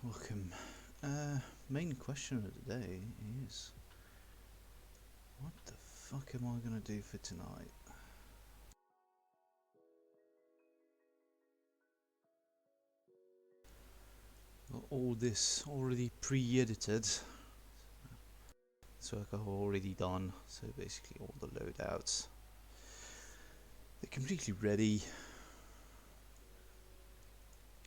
welcome. Main question of the day is, what the fuck am I gonna do for tonight? Got all this already pre-edited. This work I've already done, so basically all the loadouts. They're completely ready,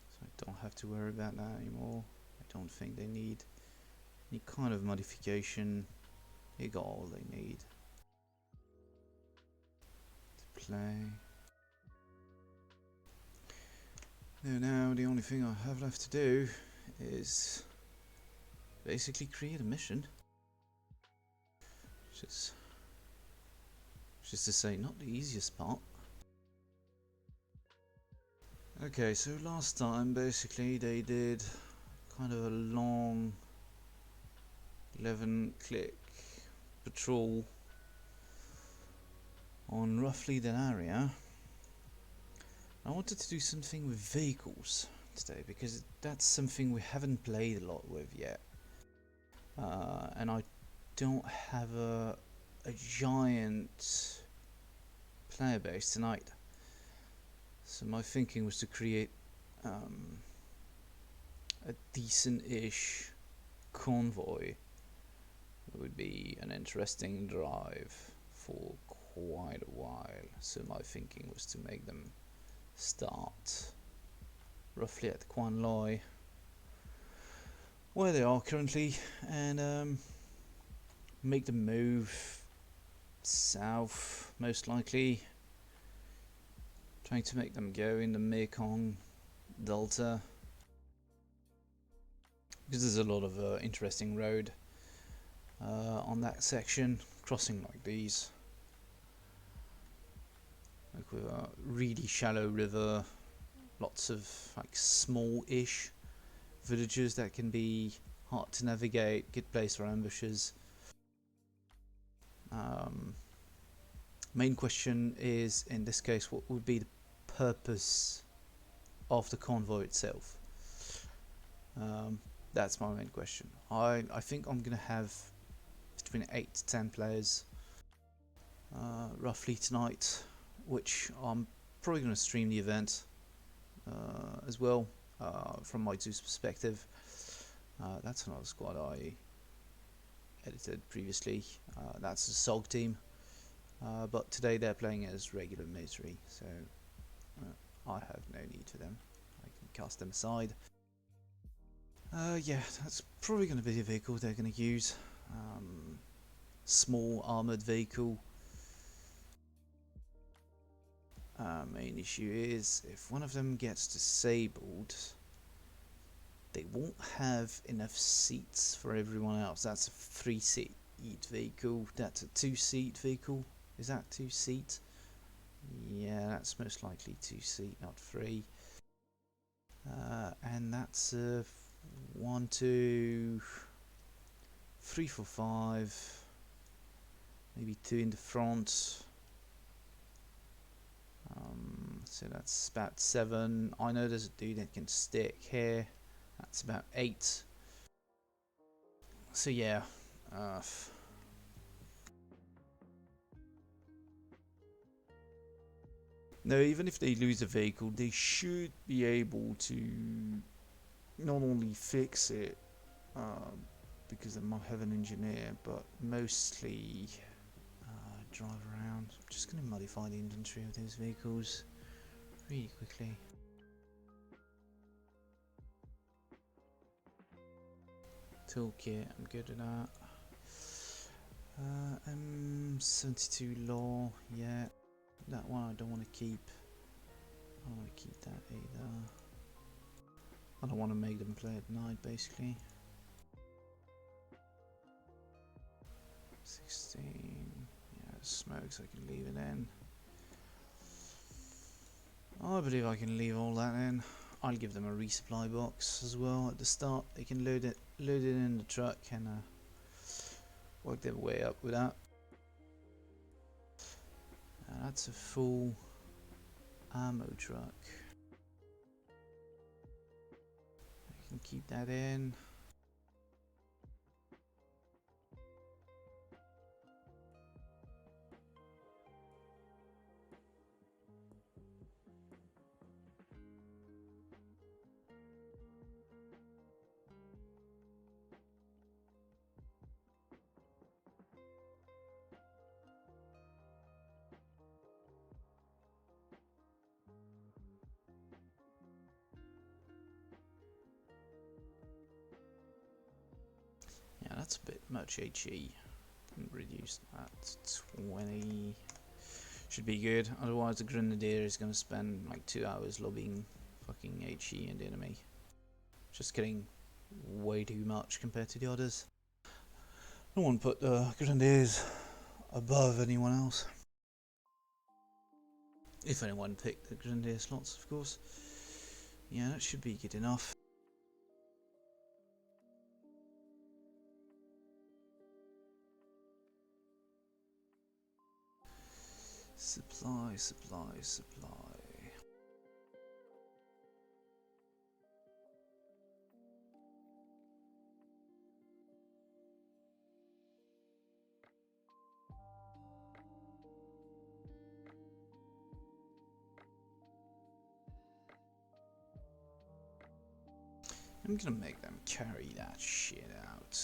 so I don't have to worry about that anymore. I don't think they need any kind of modification. They got all they need to play. Now the only thing I have left to do is basically create a mission. Which is to say, not the easiest part. Okay, so last time basically they did kind of a long 11-click patrol on roughly that area. I wanted to do something with vehicles today because that's something we haven't played a lot with yet, and I don't have a giant player base tonight, so my thinking was to create a decent-ish convoy. It would be an interesting drive for quite a while, so my thinking was to make them start roughly at Quan Loi, where they are currently, and make them move south, most likely, trying to make them go in the Mekong Delta, because there's a lot of interesting road on that section, crossing like these, like with a really shallow river, lots of like small-ish villages that can be hard to navigate, good place for ambushes. Main question is, in this case, what would be the purpose of the convoy itself? That's my main question. I think I'm gonna have between 8 to 10 players roughly tonight, which I'm probably gonna stream the event as well, from my Zeus perspective. That's another squad I edited previously. That's the SOG team, but today they're playing as regular military, so I have no need for them. I can cast them aside. Yeah, that's probably going to be the vehicle they're going to use. Small armoured vehicle. Main issue is, if one of them gets disabled, they won't have enough seats for everyone else. That's a 3-seat vehicle. That's a 2-seat vehicle. Is that 2-seat? Yeah, that's most likely 2-seat, not 3. And that's a 1, 2, 3, 4, 5. Maybe 2 in the front. So that's about 7. I know there's a dude that can stick here. That's about 8. So yeah. No, even if they lose a vehicle, they should be able to not only fix it, because they might have an engineer, but mostly drive around. I'm just going to modify the inventory of those vehicles really quickly. Toolkit, I'm good at that. M72 law, yeah. That one I don't want to keep. I don't want to keep that either. I don't want to make them play at night, basically. 16. Yeah, smokes, I can leave it in. I believe I can leave all that in. I'll give them a resupply box as well at the start. They can load it in the truck and work their way up with that. That's a full ammo truck. We'll keep that in. Yeah, that's a bit much HE. Reduce that to 20. Should be good. Otherwise, the Grenadier is going to spend like 2 hours lobbying fucking HE and the enemy. Just getting way too much compared to the others. No one put the Grenadiers above anyone else. If anyone picked the Grenadier slots, of course. Yeah, that should be good enough. Supply, supply, supply. I'm gonna make them carry that shit out.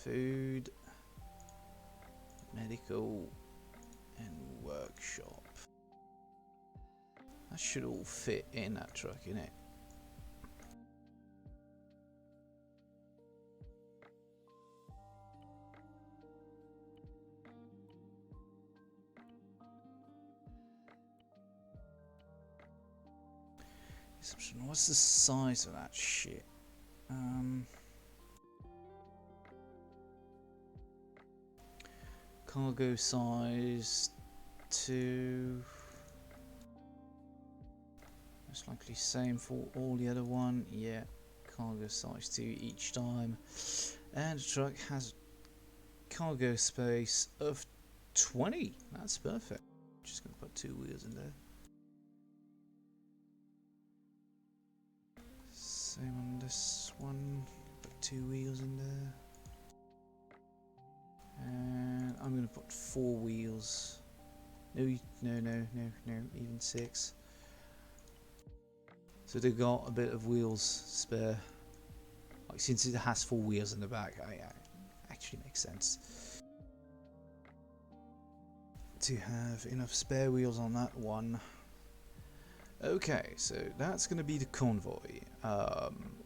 Food, medical, and workshop. That should all fit in that truck, innit? What's the size of that shit? Cargo size 2. Most likely same for all the other one. Yeah, cargo size 2 each time. And the truck has cargo space of 20. That's perfect. Just gonna put 2 wheels in there. Same on this one. Put 2 wheels in there. And I'm gonna put 4 wheels. No, even 6. So they've got a bit of wheels spare. Like since it has 4 wheels in the back, actually makes sense to have enough spare wheels on that one. Okay, so that's going to be the convoy.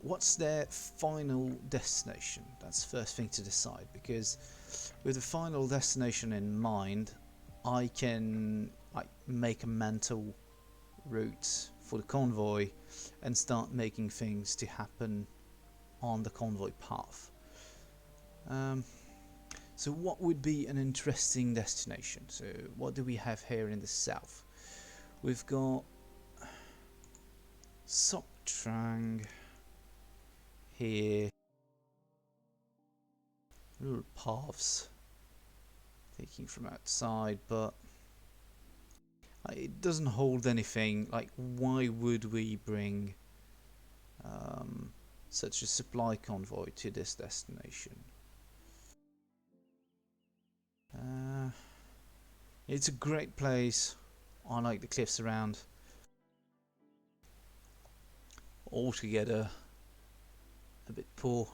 What's their final destination? That's the first thing to decide, because with the final destination in mind, I can make a mental route for the convoy and start making things to happen on the convoy path. So what would be an interesting destination? So what do we have here in the south? We've got Sok Trang here. Little paths taking from outside, but it doesn't hold anything. Like, why would we bring such a supply convoy to this destination? It's a great place. I like the cliffs around. Altogether a bit poor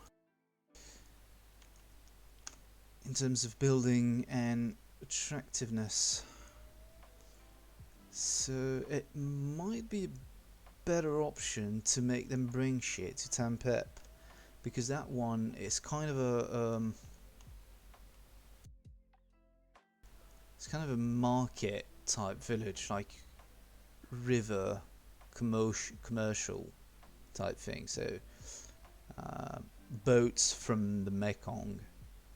in terms of building and attractiveness, so it might be a better option to make them bring shit to Tampep, because that one is kind of a it's kind of a market type village, like river commercial type thing. So boats from the Mekong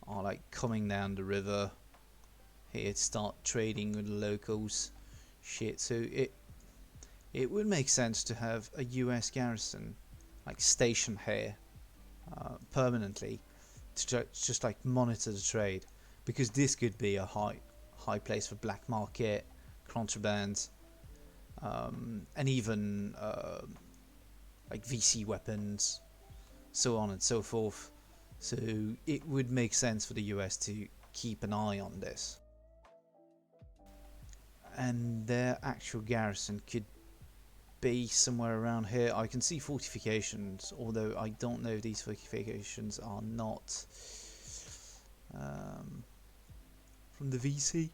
are like coming down the river here to start trading with the locals. Shit, so it would make sense to have a US garrison like stationed here permanently to just like monitor the trade, because this could be a high place for black market, contraband, and even like VC weapons so on and so forth. So it would make sense for the US to keep an eye on this. And their actual garrison could be somewhere around here. I can see fortifications, although I don't know if these fortifications are not from the VC.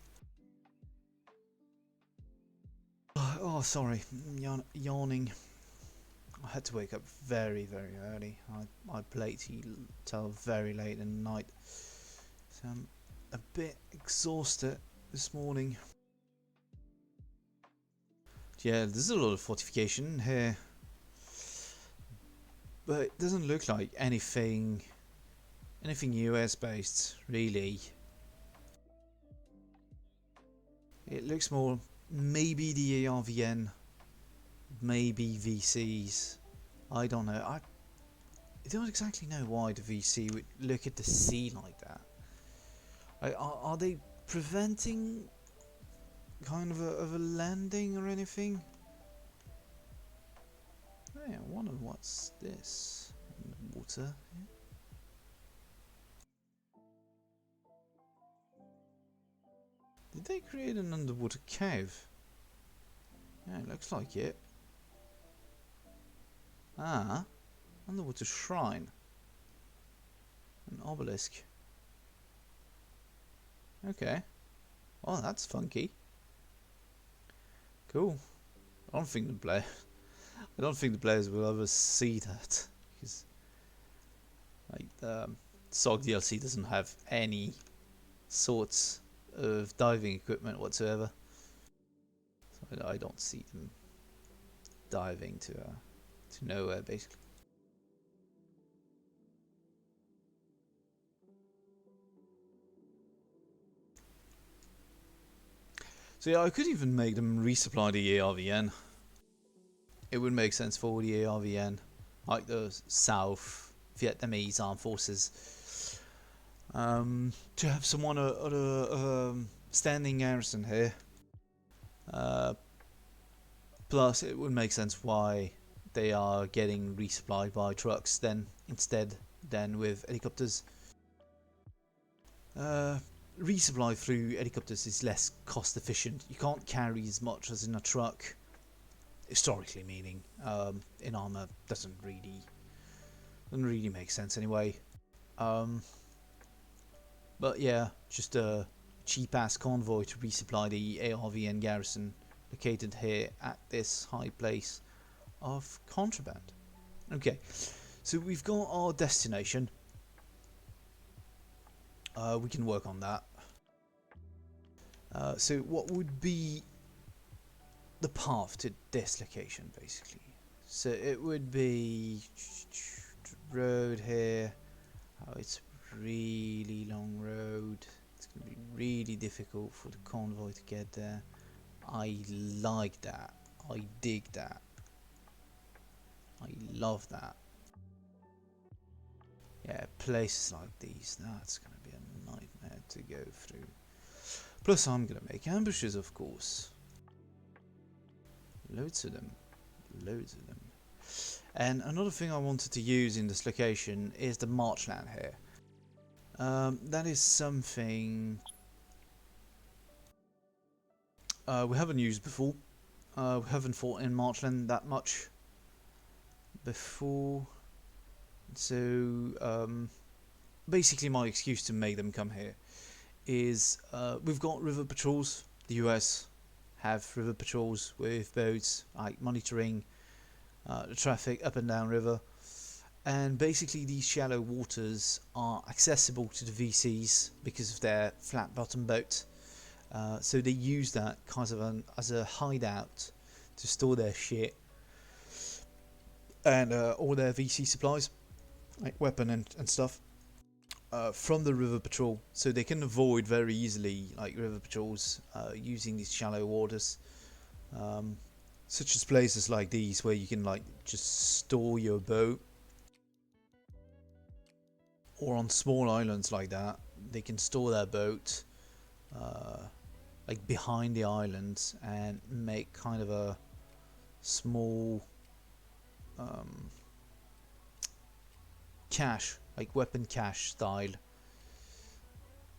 Oh, sorry, yawning. I had to wake up very, very early. I played till very late in the night, so I'm a bit exhausted this morning. Yeah, there's a lot of fortification here, but it doesn't look like anything US based really. It looks more maybe the ARVN, maybe VCs. I don't know. I don't exactly know why the VC would look at the sea like that. Are they preventing kind of a landing or anything? Hey, I wonder what's this in the water. Yeah. Did they create an underwater cave? Yeah, it looks like it. Ah, underwater shrine. An obelisk. Okay. Oh, that's funky. Cool. I don't think the players will ever see that, because like the SOG DLC doesn't have any sorts of diving equipment whatsoever. So I don't see them diving to nowhere basically. So yeah, I could even make them resupply the ARVN. It would make sense for the ARVN, like the South Vietnamese Armed Forces, to have someone at a standing garrison here. Plus, it would make sense why they are getting resupplied by trucks instead than with helicopters. Resupply through helicopters is less cost efficient. You can't carry as much as in a truck, historically meaning. In armor doesn't really make sense anyway. But yeah, just a cheap ass convoy to resupply the ARVN garrison located here at this high place of contraband. Okay, so we've got our destination. We can work on that. So what would be the path to this location basically? So it would be road here. Oh, it's really long road. It's going to be really difficult for the convoy to get there. I like that. I dig that. I love that. Yeah, places like these, that's going to be a nightmare to go through. Plus I'm going to make ambushes, of course. Loads of them. Loads of them. And another thing I wanted to use in this location is the marchland here. That is something we haven't used before. We haven't fought in marchland that much before. So basically my excuse to make them come here is we've got river patrols. The US have river patrols with boats, like monitoring the traffic up and down river, and basically these shallow waters are accessible to the VCs because of their flat bottom boat, so they use that kind of as a hideout to store their shit and all their VC supplies, like weapon and stuff, from the river patrol, so they can avoid very easily like river patrols using these shallow waters, such as places like these where you can like just store your boat, or on small islands like that they can store their boat like behind the islands and make kind of a small cache, like weapon cache style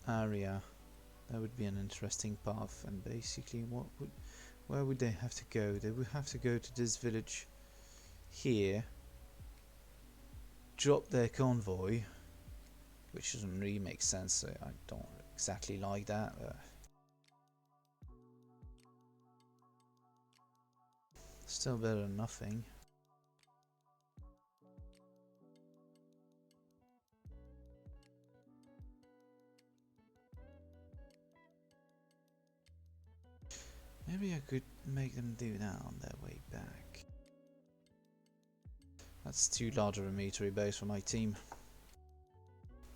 area. That would be an interesting path. And basically, where would they have to go? They would have to go to this village here, drop their convoy, which doesn't really make sense. I don't exactly like that. Still better than nothing. Maybe I could make them do that on their way back. That's too large of a military base for my team.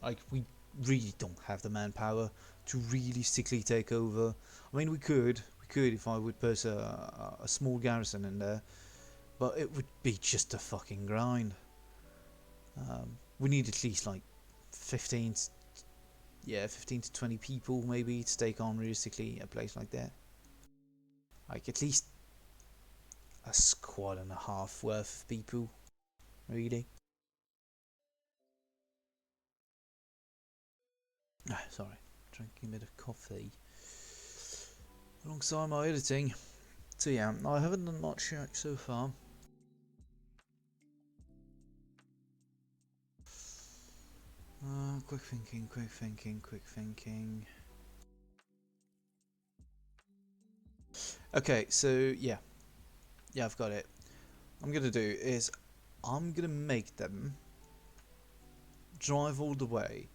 Like, we really don't have the manpower to realistically take over. I mean, we could if I would put a small garrison in there, but it would be just a fucking grind. We need at least like 15 to 20 people maybe to take on realistically a place like that. Like at least a squad and a half worth of people, really. Sorry, drinking a bit of coffee alongside my editing. So yeah, I haven't done much yet so far. Quick thinking. Okay, so yeah, I've got it. What I'm gonna do is I'm gonna make them drive all the way,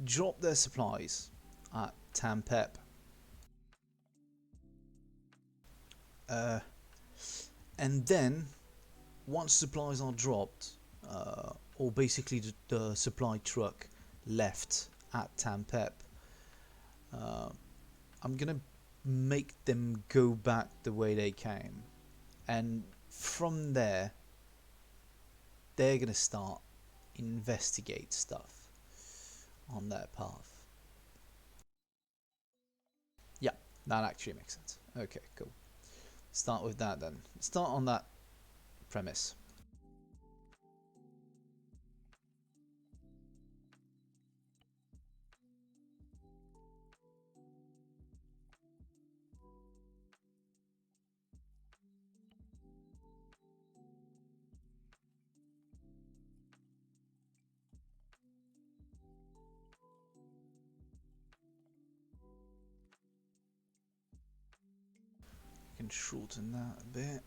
drop their supplies at Tampep. And then once supplies are dropped, or basically the supply truck left at Tampep, I'm gonna make them go back the way they came, and from there they're gonna start investigate stuff on their path. Yeah, that actually makes sense. Okay, cool. Start with that then. Start on that premise. I can shorten that a bit.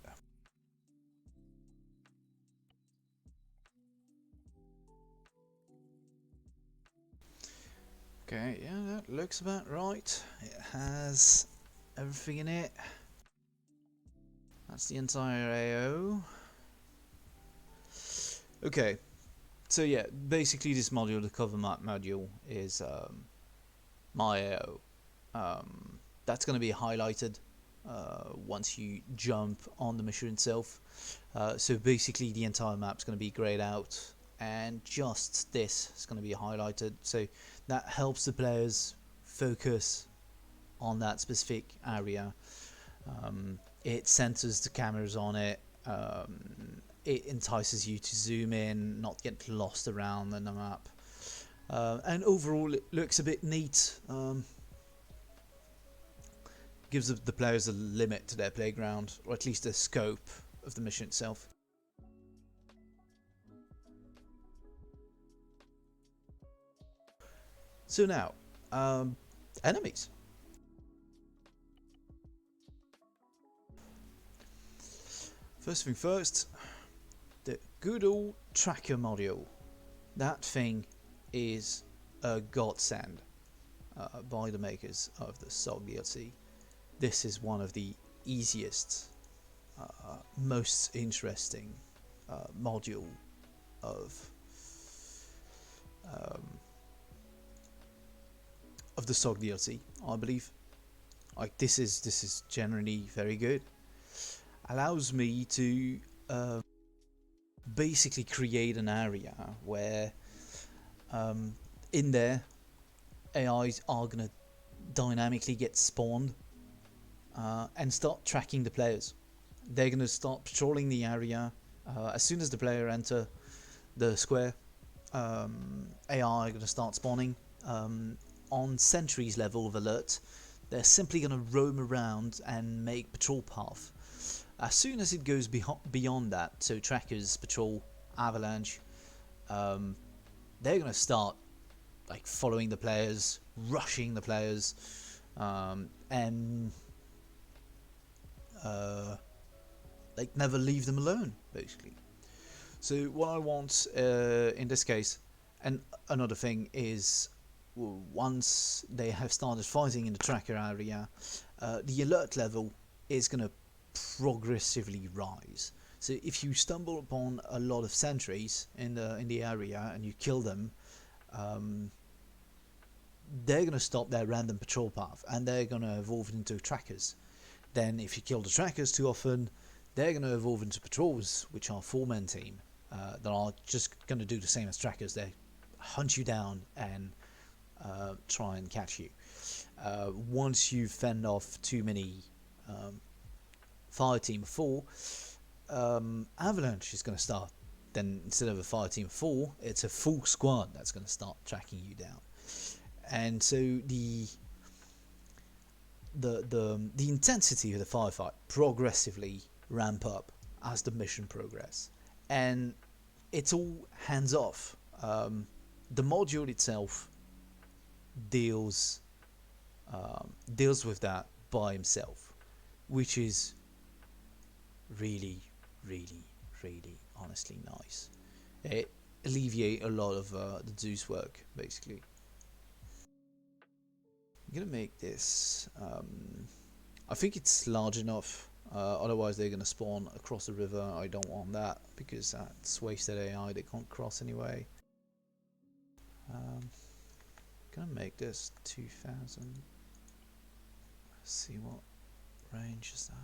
Okay, yeah, that looks about right. It has everything in it. That's the entire AO. Okay, so yeah, basically this module, the cover map module, is my AO. That's going to be highlighted once you jump on the mission itself. So basically the entire map's going to be grayed out, and just this is going to be highlighted. So that helps the players focus on that specific area. It centers the cameras on it. It entices you to zoom in, not get lost around in the map. And overall it looks a bit neat. Gives the players a limit to their playground, or at least a scope of the mission itself. So now, enemies. First thing first, the good old tracker module. That thing is a godsend by the makers of the SOG DLC. This is one of the easiest, most interesting module of the SOG DLC, I believe. Like this is generally very good. Allows me to basically create an area where in there AIs are gonna dynamically get spawned and start tracking the players. They're gonna start patrolling the area as soon as the player enter. the square, AI are going to start spawning on sentries level of alert. They're simply going to roam around and make patrol path. As soon as it goes beyond that, so trackers, patrol, avalanche, they're going to start like following the players, rushing the players, and like never leave them alone, basically. So what I want in this case, and another thing is, once they have started fighting in the tracker area, the alert level is going to progressively rise. So if you stumble upon a lot of sentries in the area and you kill them, they're going to stop their random patrol path and they're going to evolve into trackers. Then if you kill the trackers too often, they're going to evolve into patrols, which are 4-man team, that are just going to do the same as trackers. They hunt you down and try and catch you. Once you've fended off too many fire team of 4, avalanche is going to start. Then instead of a fire team of 4, it's a full squad that's going to start tracking you down. And so the intensity of the firefight progressively ramp up as the mission progress, and it's all hands off. The module itself deals with that by himself, which is really honestly nice. It alleviates a lot of the Zeus work, basically. I'm gonna make this, I think it's large enough, otherwise they're gonna spawn across the river. I don't want that because that's wasted AI, they can't cross anyway. Gonna make this 2000. Let's see what range is that.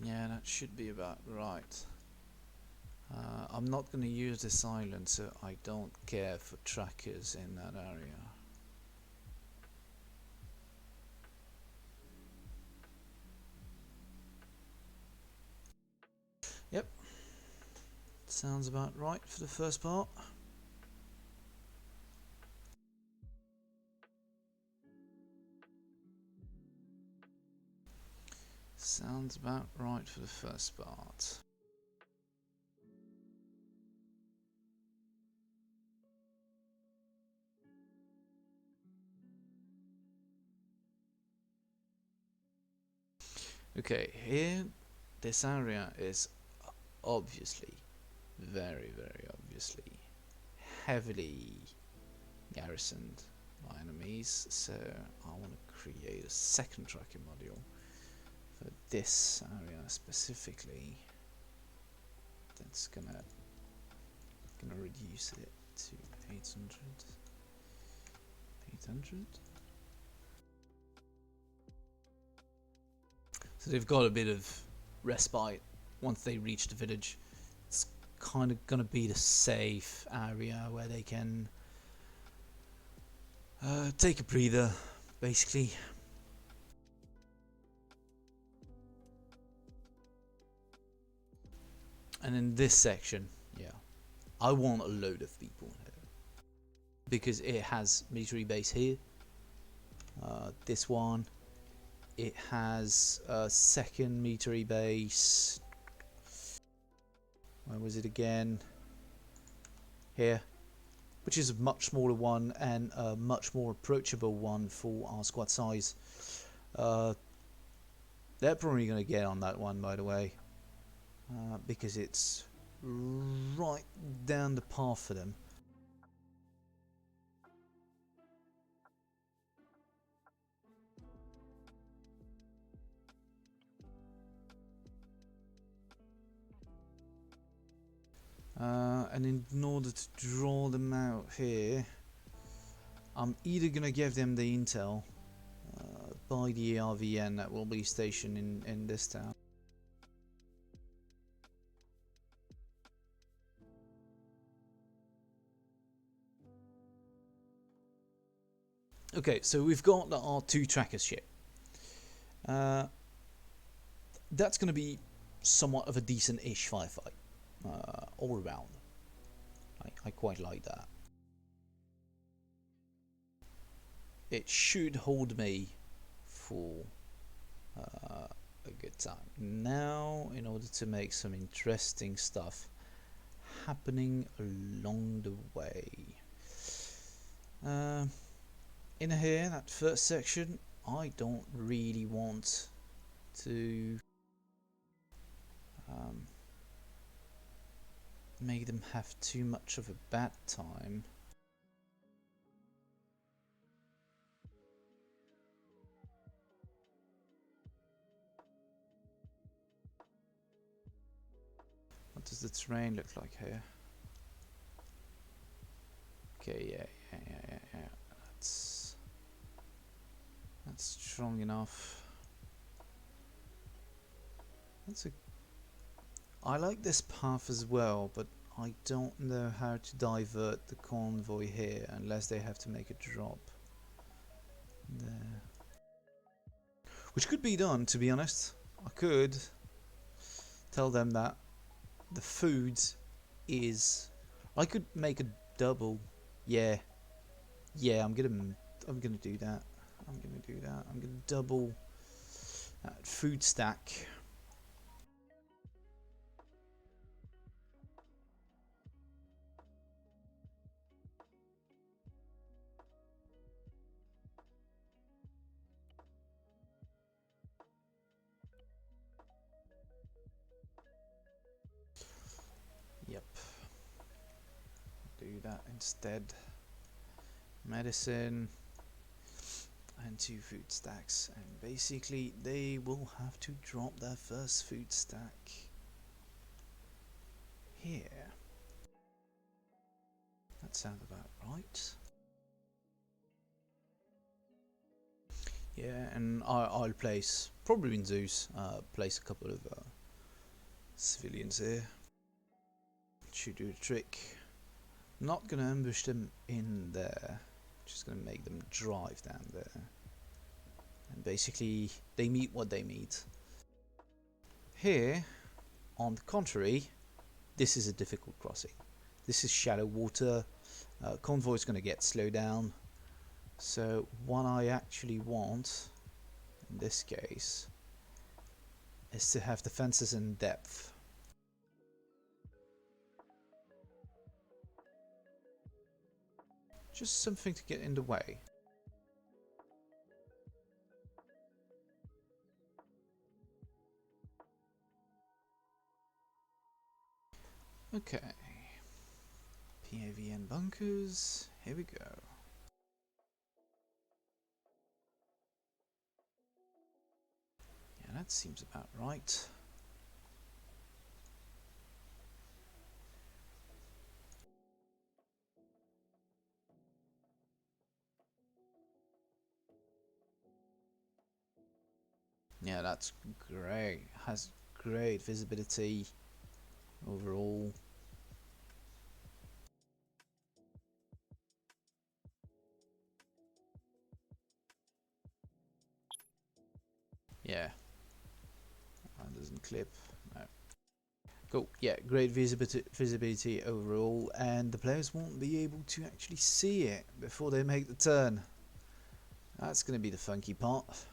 Yeah, that should be about right. I'm not going to use this island, so I don't care for trackers in that area. Yep, sounds about right for the first part. Sounds about right for the first part. Okay, here, this area is obviously, very obviously, heavily garrisoned by enemies, so I want to create a second tracking module for this area specifically. That's gonna reduce it to 800. So they've got a bit of respite once they reach the village. It's kind of gonna be the safe area where they can take a breather, basically. And in this section, yeah, I want a load of people in here because it has military base here. This one, it has a second military base. Where was it again? Here, which is a much smaller one and a much more approachable one for our squad size. They're probably going to get on that one, by the way, because it's right down the path for them. And in order to draw them out here, I'm either going to give them the intel by the ARVN that will be stationed in this town. Okay, so we've got our two trackers ship. Uh, that's going to be somewhat of a decent-ish firefight all around. I quite like that. It should hold me for a good time. Now, in order to make some interesting stuff happening along the way. In here, that first section, I don't really want to make them have too much of a bad time. What does the terrain look like here? Okay, yeah. That's strong enough. I like this path as well, but I don't know how to divert the convoy here unless they have to make a drop there. Which could be done, to be honest. I could tell them that the food is... I could make a double. Yeah, I'm gonna do that. I'm gonna double that food stack. Yep. Do that instead. Medicine and 2 food stacks, and basically they will have to drop their first food stack here. That sounds about right. Yeah, and I'll place, probably in Zeus, place a couple of civilians here. Should do the trick. Not gonna ambush them in there, just gonna make them drive down there. And basically, they meet what they meet. Here, on the contrary, this is a difficult crossing. This is shallow water. Convoy's gonna get slowed down. So what I actually want, in this case, is to have the fences in depth. Just something to get in the way. Okay. PAVN bunkers. Here we go. Yeah, that seems about right. Yeah, that's great. Has great visibility overall. Yeah. That doesn't clip. No. Cool. Yeah, great visibility overall, and the players won't be able to actually see it before they make the turn. That's going to be the funky part.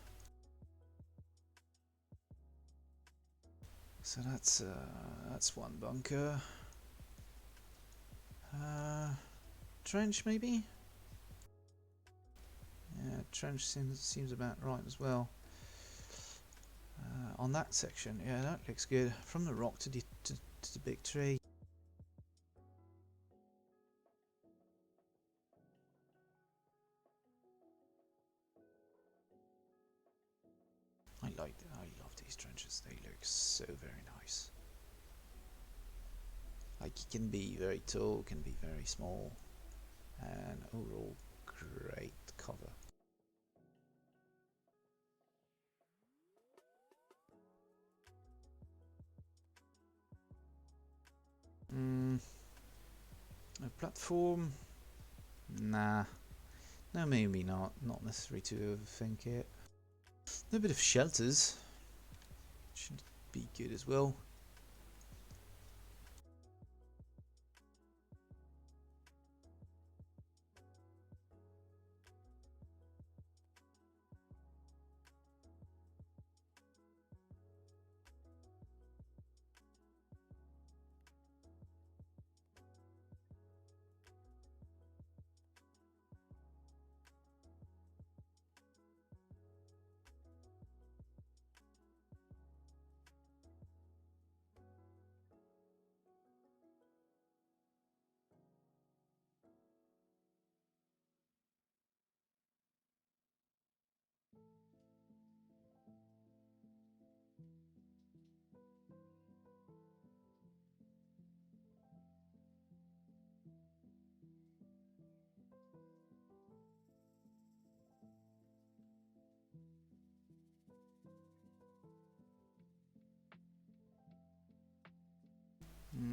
So that's one bunker. Trench maybe? Yeah, trench seems about right as well. On that section, yeah, that looks good. From the rock to the big tree. I love these trenches. They look so very nice. Like, it can be very tall, can be very small, and overall great cover. A platform? Nah, No, maybe not. Not necessary to overthink it. A bit of shelters should be good as well.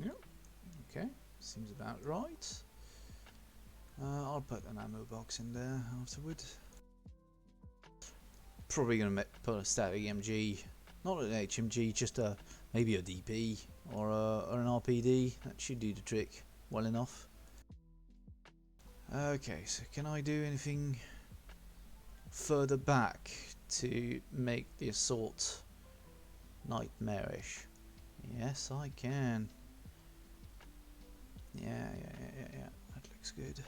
Yep. Okay, seems about right. I'll put an ammo box in there afterward. Probably gonna put a static MG, not an HMG, just a maybe a DP or an RPD. That should do the trick well enough. Okay, so can I do anything further back to make the assault nightmarish? Yes, I can. Yeah. That looks good.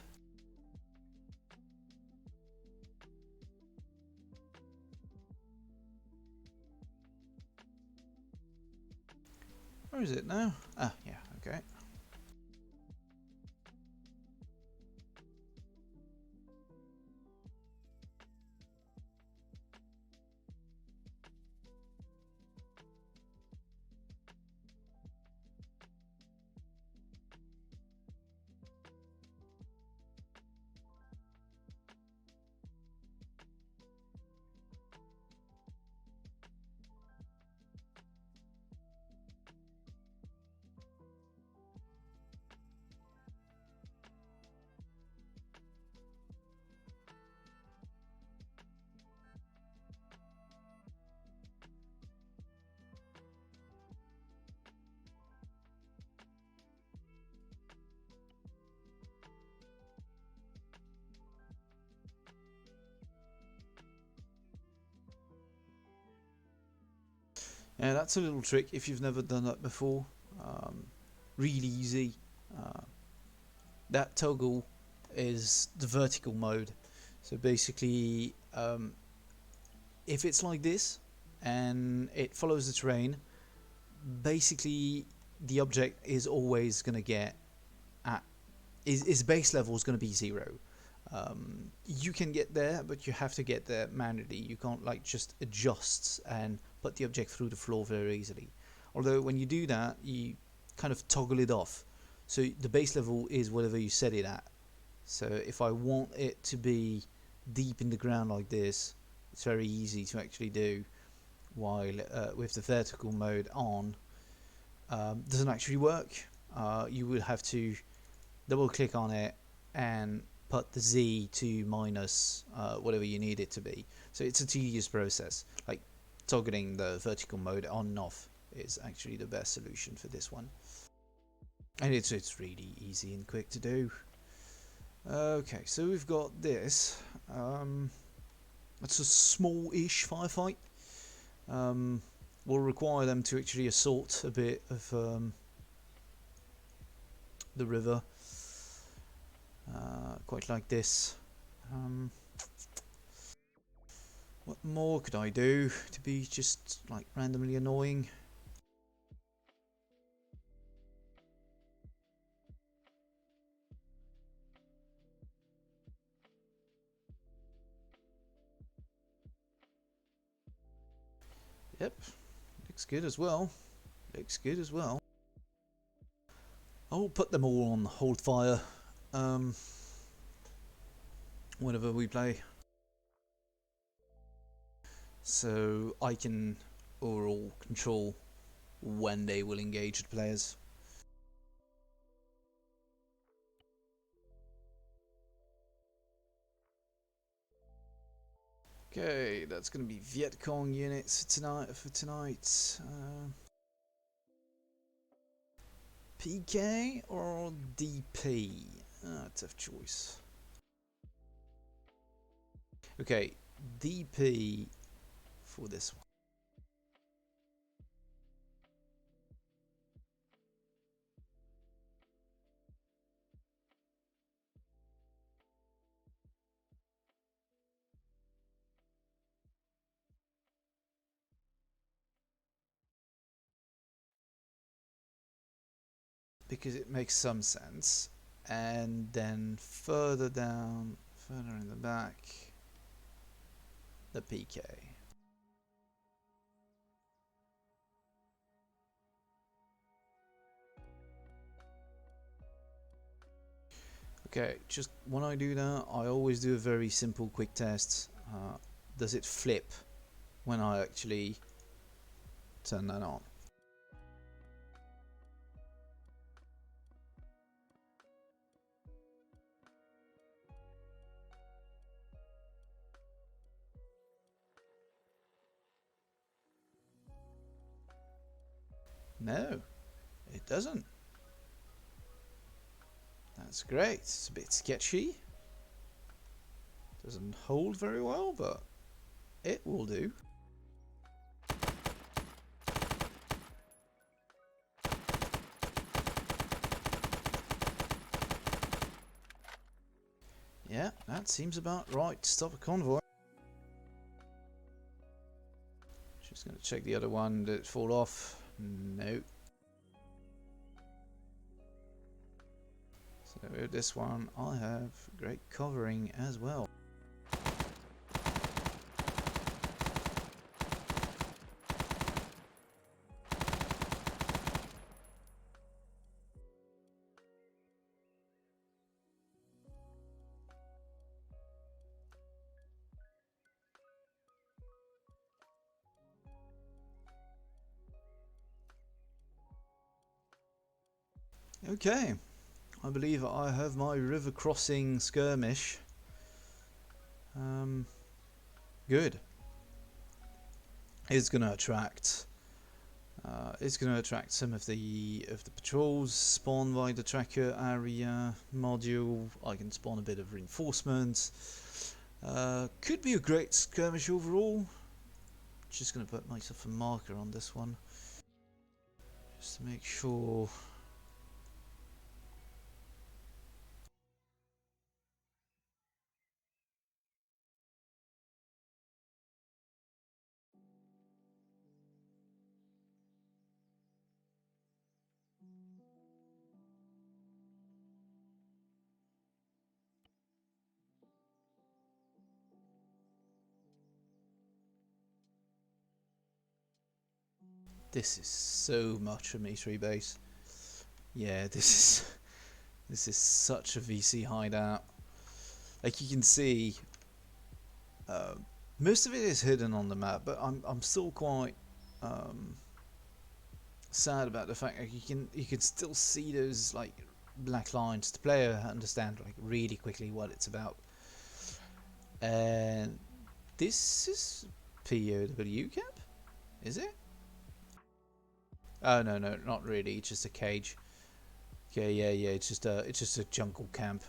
Where is it now? Ah, yeah, okay. Yeah, that's a little trick if you've never done that before. Really easy. Uh, that toggle is the vertical mode. So basically, if it's like this and it follows the terrain, basically the object is always going to get at its base level is going to be 0. You can get there, but you have to get there manually. You can't like just adjust and put the object through the floor very easily. Although when you do that, you kind of toggle it off. So the base level is whatever you set it at. So if I want it to be deep in the ground like this, it's very easy to actually do. While with the vertical mode on, doesn't actually work. You would have to double click on it and put the Z to minus whatever you need it to be. So it's a tedious process. Like toggling the vertical mode on and off is actually the best solution for this one. And it's really easy and quick to do. Okay, so we've got this. It's a small-ish firefight. Will require them to actually assault a bit of the river. Quite like this. What more could I do to be just like randomly annoying? Yep, looks good as well. Looks good as well. I'll put them all on hold fire whenever we play, so I can overall control when they will engage the players. Okay, that's going to be Viet Cong units for tonight. PK or DP? Tough choice. Okay, DP for this one. Because it makes some sense. And then further down, further in the back, the PK. Okay, just when I do that, I always do a very simple quick test. Does it flip when I actually turn that on? No, it doesn't. That's great. It's a bit sketchy. Doesn't hold very well, but it will do. Yeah, that seems about right to stop a convoy. Just going to check the other one. Did it fall off? No. So with this one, I have great covering as well. Okay, I believe I have my river crossing skirmish. Good. It's going to attract. It's going to attract some of the patrols spawned by the tracker area module. I can spawn a bit of reinforcements. Could be a great skirmish overall. Just going to put myself a marker on this one, just to make sure. This is so much a military base. Yeah, this is such a VC hideout. Like you can see, most of it is hidden on the map, but I'm still quite sad about the fact that you can still see those like black lines. The player understand like really quickly what it's about. And this is POW camp, is it? Oh no, not really. It's just a cage. Okay, yeah. It's just a jungle camp.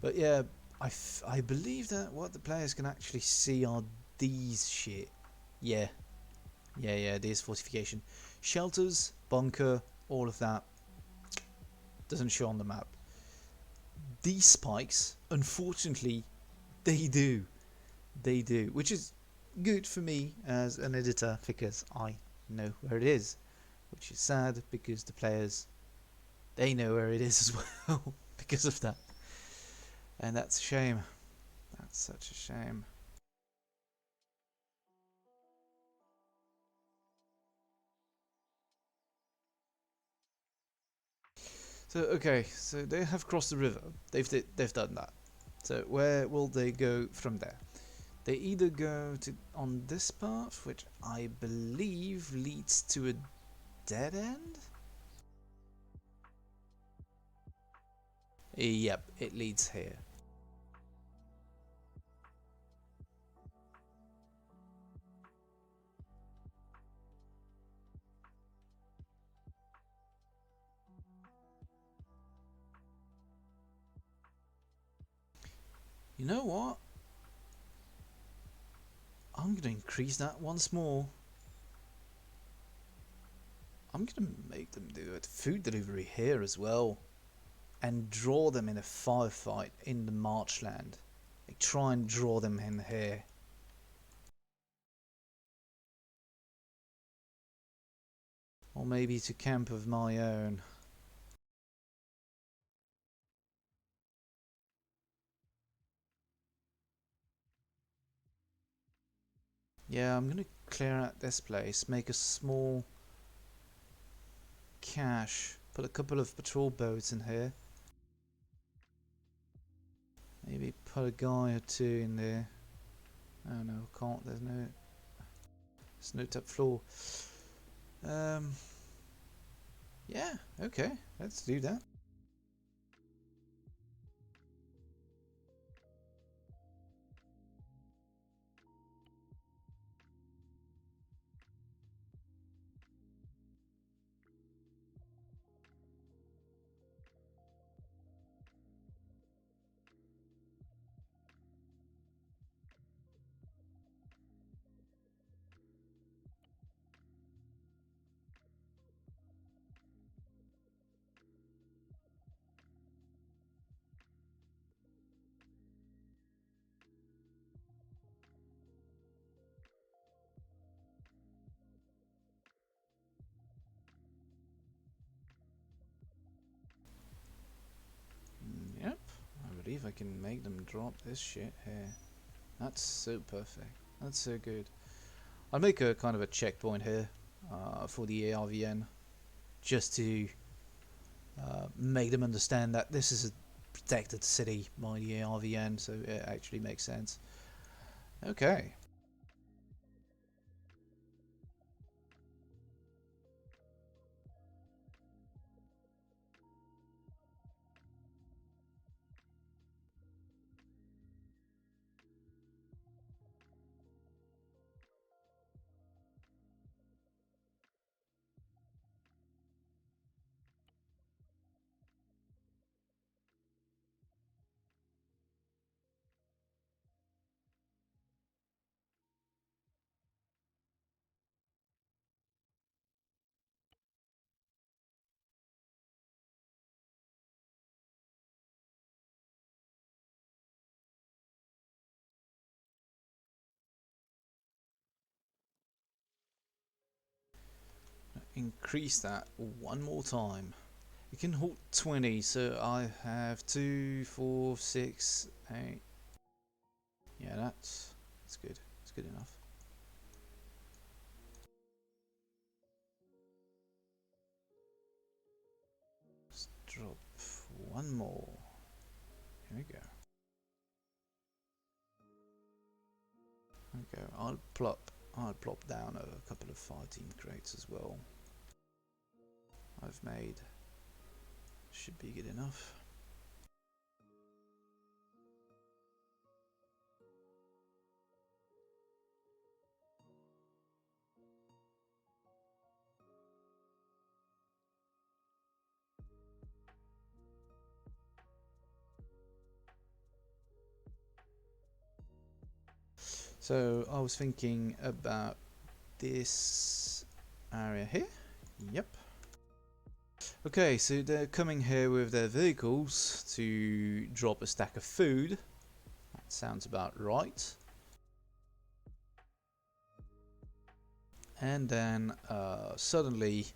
But yeah, I believe that what the players can actually see are these shit. Yeah, These fortification shelters, bunker, all of that doesn't show on the map. These spikes, unfortunately, they do, which is good for me as an editor because I know where it is, which is sad because the players, they know where it is as well because of that, and that's a shame. That's such a shame. So okay, so they have crossed the river. They've done that. So where will they go from there? They either go to on this path, which I believe leads to a dead end. Yep, it leads here. You know what? I'm gonna increase that once more. I'm gonna make them do a food delivery here as well, and draw them in a firefight in the marchland. Like, try and draw them in here. Or maybe to camp of my own. Yeah, I'm gonna clear out this place, make a small cache, put a couple of patrol boats in here. Maybe put a guy or two in there. Oh no, can't, there's no top floor. Yeah, okay, let's do that. Yep, I believe I can make them drop this shit here. That's so perfect. That's so good. I'll make a kind of a checkpoint here for the ARVN, just to make them understand that this is a protected city by the ARVN, so it actually makes sense. Okay. Increase that one more time. You can hold 20, so I have 2, 4, 6, 8. Yeah, that's good. It's good enough. Let's drop one more. Here we go. Okay, I'll plop down a couple of 14 crates as well. I've made. Should be good enough. So I was thinking about this area here. Yep. Okay, so they're coming here with their vehicles to drop a stack of food. That sounds about right. And then suddenly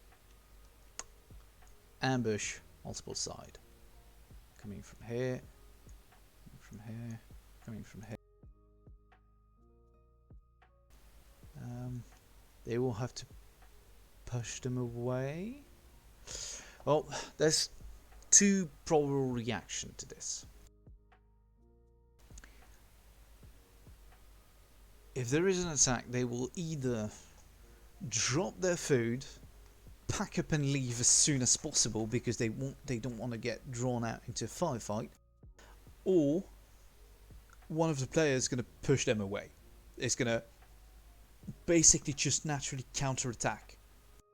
ambush multiple side. Coming from here, from here, coming from here. They will have to push them away. Well, there's two probable reactions to this. If there is an attack, they will either drop their food, pack up and leave as soon as possible because they don't want to get drawn out into a firefight, or one of the players is going to push them away. It's going to basically just naturally counter-attack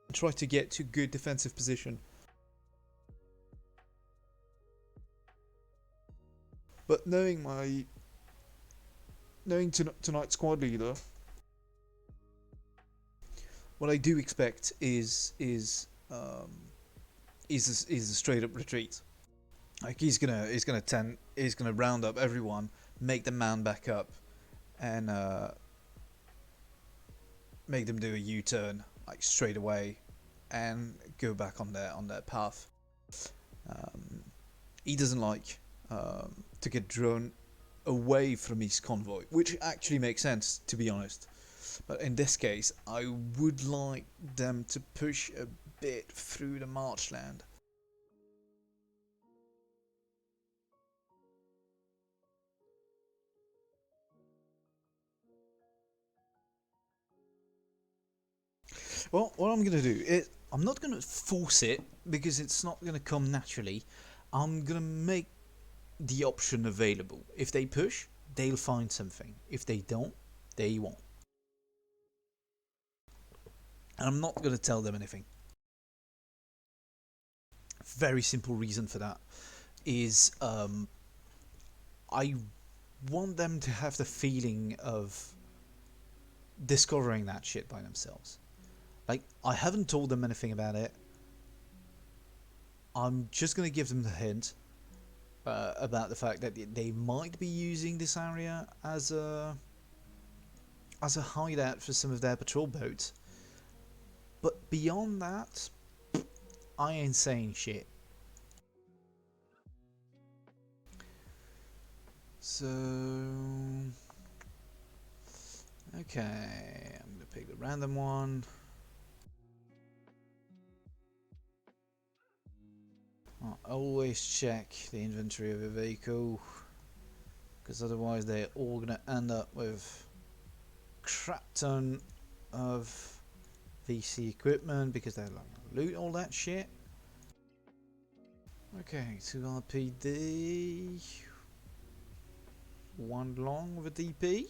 and try to get to good defensive position. But knowing my knowing tonight's squad leader, what I do expect is a straight up retreat. Like he's gonna round up everyone, make them man back up, and make them do a U-turn like straight away, and go back on their path. Um, he doesn't like to get drawn away from his convoy, which actually makes sense, to be honest. But in this case, I would like them to push a bit through the marchland. Well, what I'm going to do is I'm not going to force it because it's not going to come naturally. I'm going to make the option available. If they push, they'll find something. If they don't, they won't. And I'm not going to tell them anything. Very simple reason for that is I want them to have the feeling of discovering that shit by themselves. Like, I haven't told them anything about it. I'm just going to give them the hint about the fact that they might be using this area as a hideout for some of their patrol boats. But beyond that, I ain't saying shit. So, okay, I'm gonna pick the random one. I'll always check the inventory of a vehicle, because otherwise they're all gonna end up with crap ton of VC equipment because they're like loot all that shit. Okay, 2 RPD, 1 long with a DP,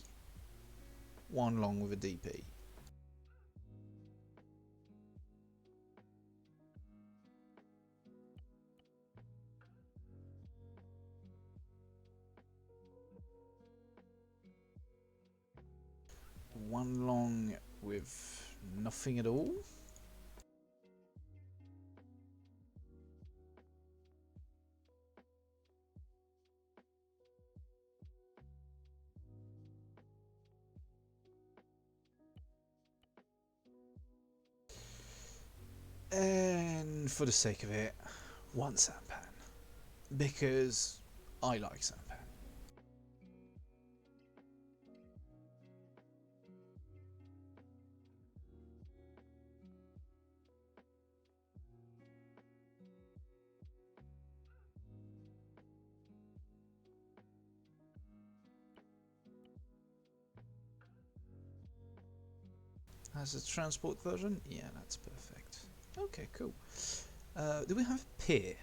1 long with a DP. One long with nothing at all. And for the sake of it, 1 sampan. Because I like sampan. Has a transport version? Yeah, that's perfect. Okay, cool. Do we have a pier?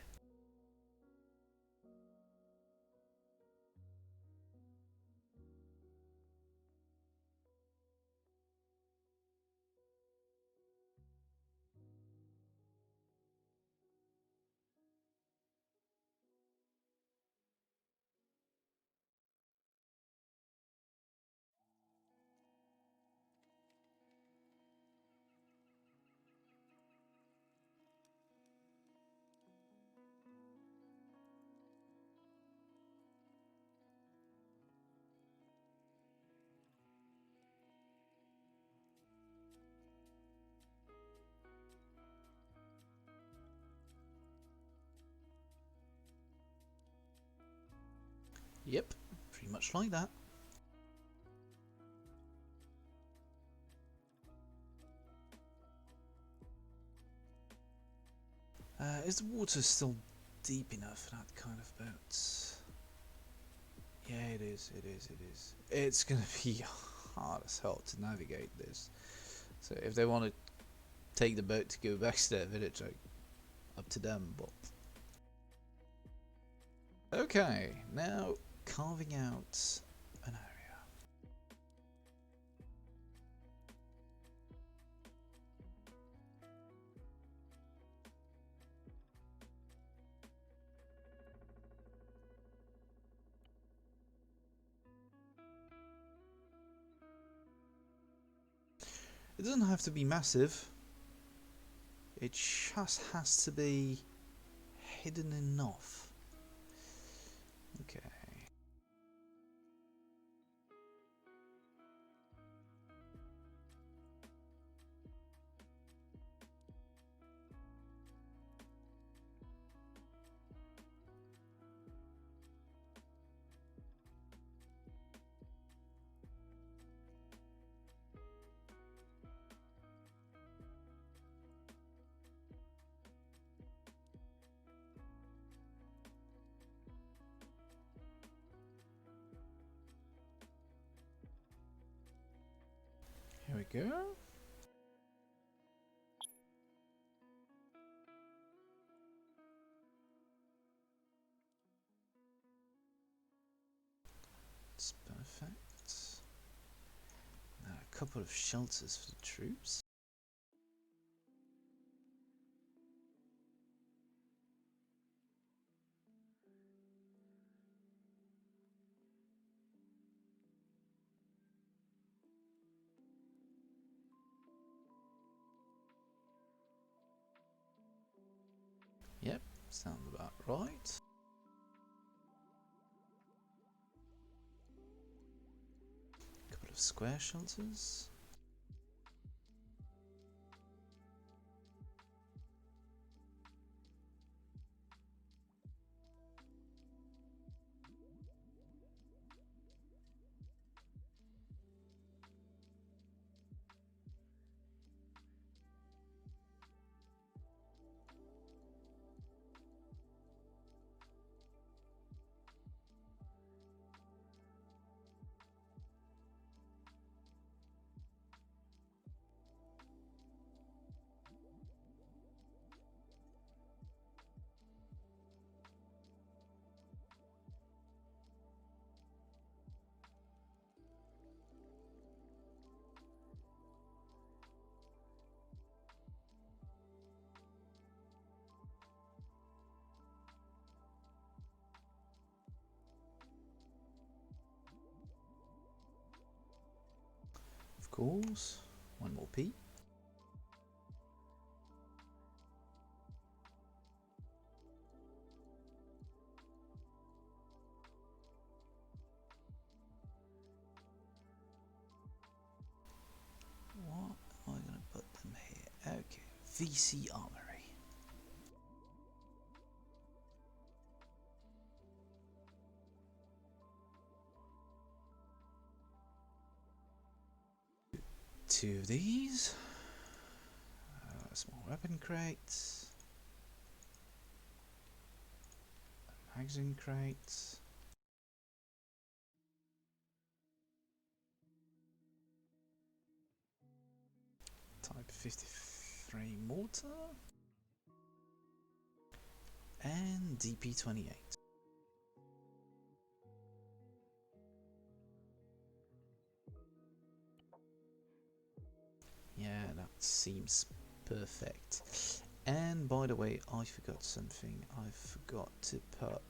Yep, pretty much like that. Is the water still deep enough for that kind of boat? Yeah, it is, it is, it is. It's gonna be hard as hell to navigate this. So if they want to take the boat to go back to their village, like, up to them, but... Okay, now carving out an area. It doesn't have to be massive. It just has to be hidden enough. Okay. Here we go. It's perfect. Now a couple of shelters for the troops. Yep, sounds about right. Couple of square shelters. Of course. One more P. What am I going to put them here? Okay, VC Armory. Two of these. Small weapon crates. Magazine crates. Type 53 mortar. And DP28. Yeah, that seems perfect. And by the way, I forgot something. I forgot to put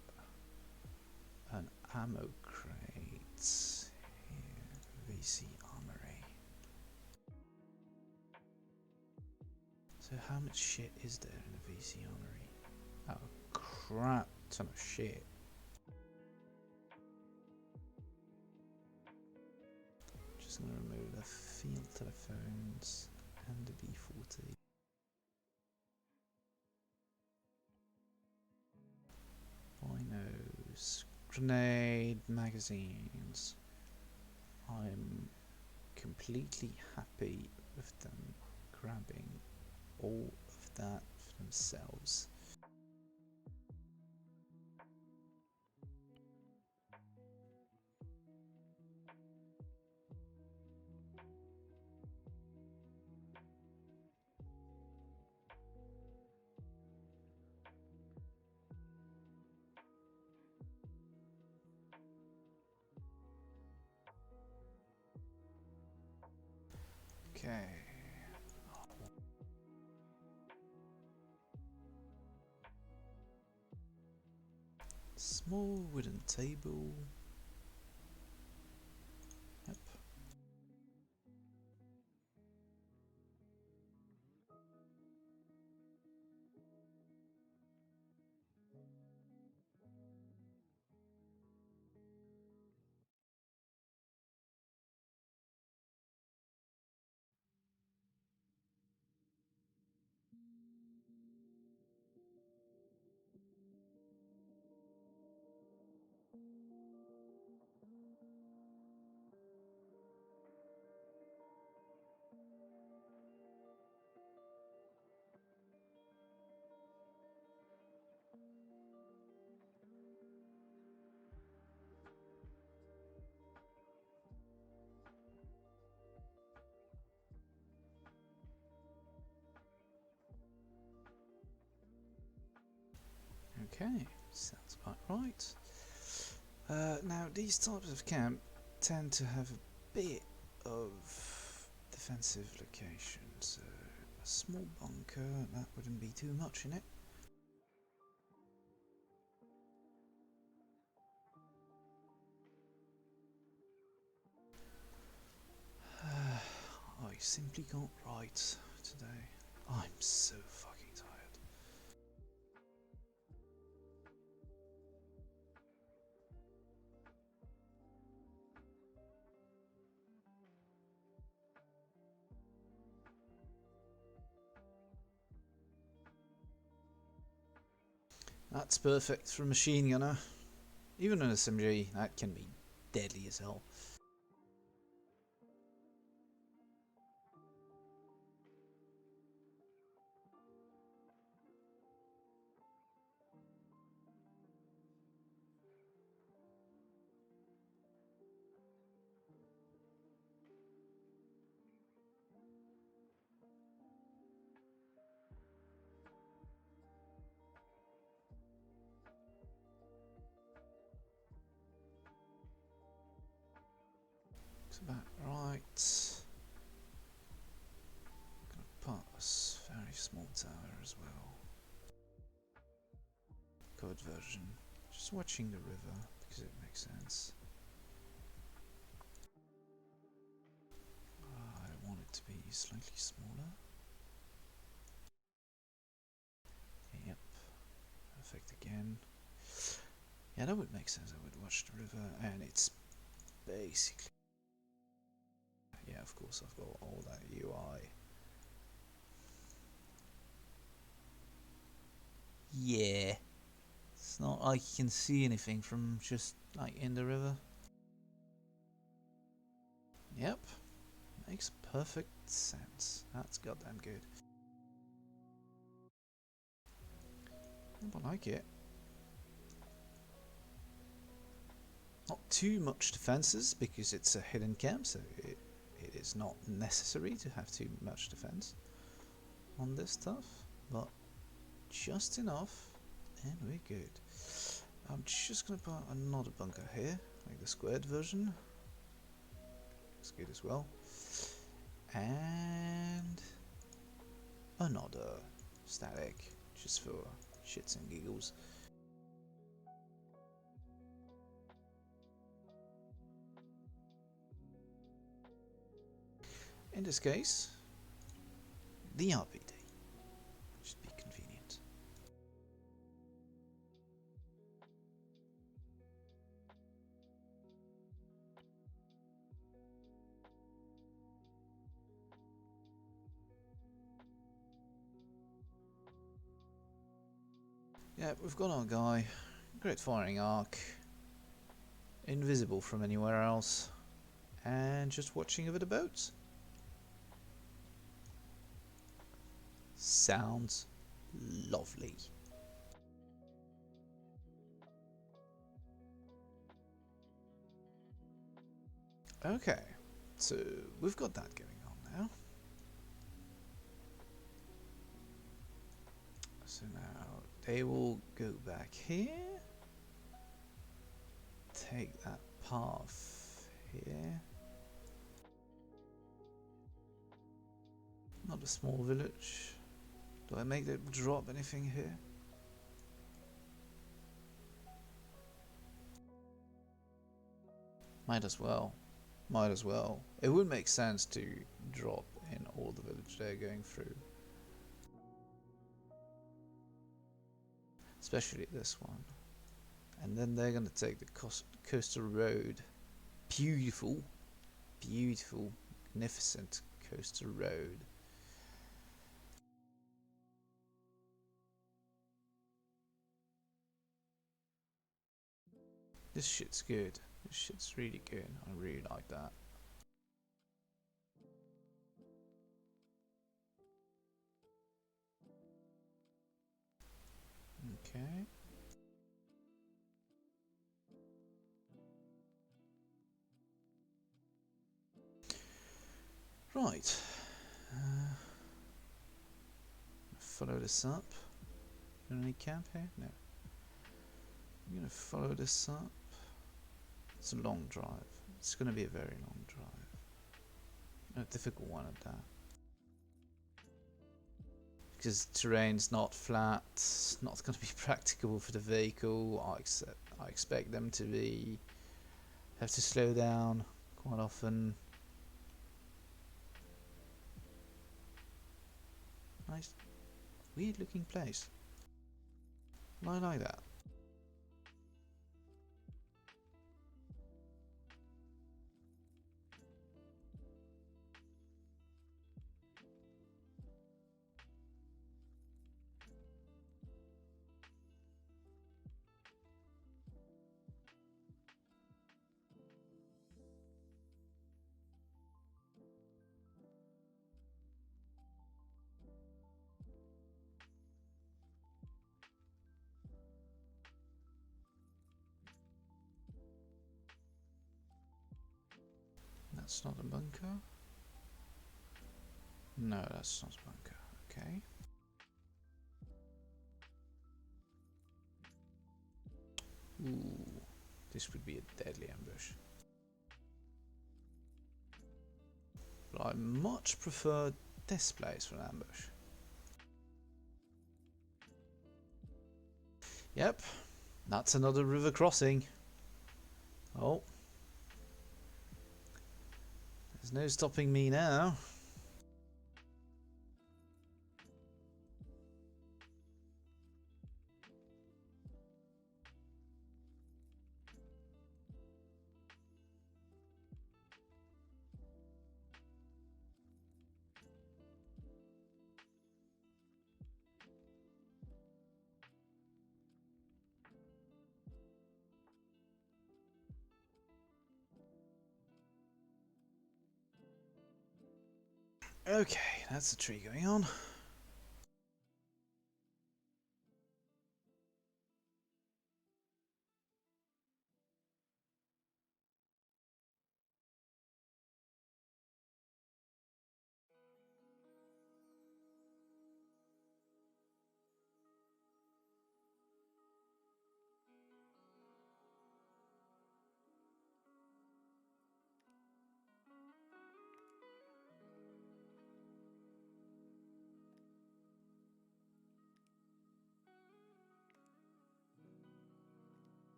an ammo crate here. VC Armory. So how much shit is there in a VC Armory? Oh, crap ton of shit. Just gonna remove the field telephones and the B40. Binos, grenade magazines. I'm completely happy with them grabbing all of that for themselves. Okay. Small wooden table. Yep. Okay, sounds about right. Now, these types of camp tend to have a bit of defensive locations. So a small bunker, that wouldn't be too much in it. I simply can't write today. I'm so fucking tired. That's perfect for a machine gunner. Even an SMG, that can be deadly as hell. Looks about right. Gonna put a very small tower as well. Code version. Just watching the river because it makes sense. I want it to be slightly smaller. Yep. Perfect again. Yeah, that would make sense. I would watch the river, and it's basically. Yeah, of course, I've got all that UI. Yeah. It's not like you can see anything from just like in the river. Yep. Makes perfect sense. That's goddamn good. I like it. Not too much defenses because it's a hidden camp, so it is not necessary to have too much defense on this stuff, but just enough and we're good. I'm just gonna put another bunker here, like the squared version. Looks good as well. And another static, just for shits and giggles. In this case, the RPD should be convenient. Yeah, we've got our guy, great firing arc, invisible from anywhere else, and just watching over the boats. Sounds lovely. Okay, so we've got that going on now. So now they will go back here, take that path here. Not a small village. Do I make it drop anything here? Might as well. Might as well. It would make sense to drop in all the village they're going through. Especially this one. And then they're going to take the coastal road. Beautiful, beautiful, magnificent coastal road. This shit's good. This shit's really good. I really like that. Okay. Right. Follow this up. Any camp here? No. I'm going to follow this up. It's a long drive. It's going to be a very long drive. A difficult one at that. Because terrain's not flat, it's not going to be practicable for the vehicle. I expect them to have to slow down quite often. Nice, weird looking place. I like that. That's not a bunker. No, that's not a bunker. Okay. Ooh, this would be a deadly ambush. But I much prefer this place for an ambush. Yep, that's another river crossing. Oh. There's no stopping me now. Okay, that's the tree going on.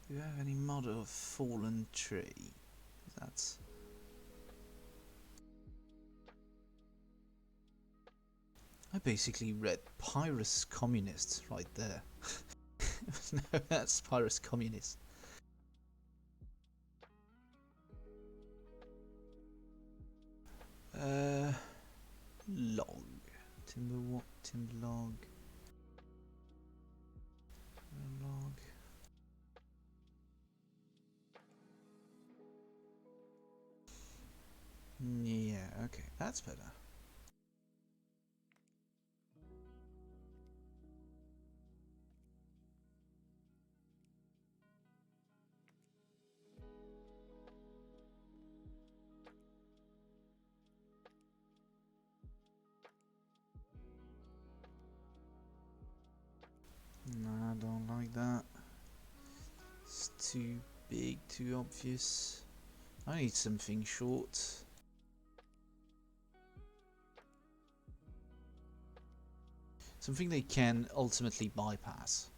Do you have any mod of fallen tree? That's... I basically read Pyrus Communist right there. No, that's Pyrus Communist. Log. Timber what? Timber log. Log. Yeah, okay, that's better. Nah, I don't like that. It's too big, too obvious. I need something short. Something they can ultimately bypass.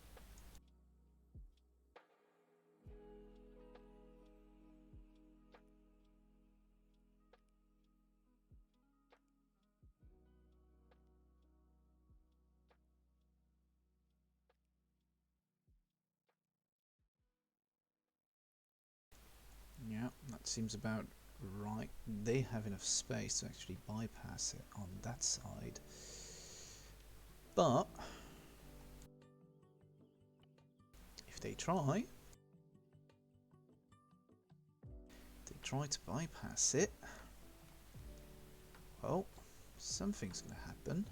Yeah, that seems about right. They have enough space to actually bypass it on that side. But if they try to bypass it, well, something's going to happen.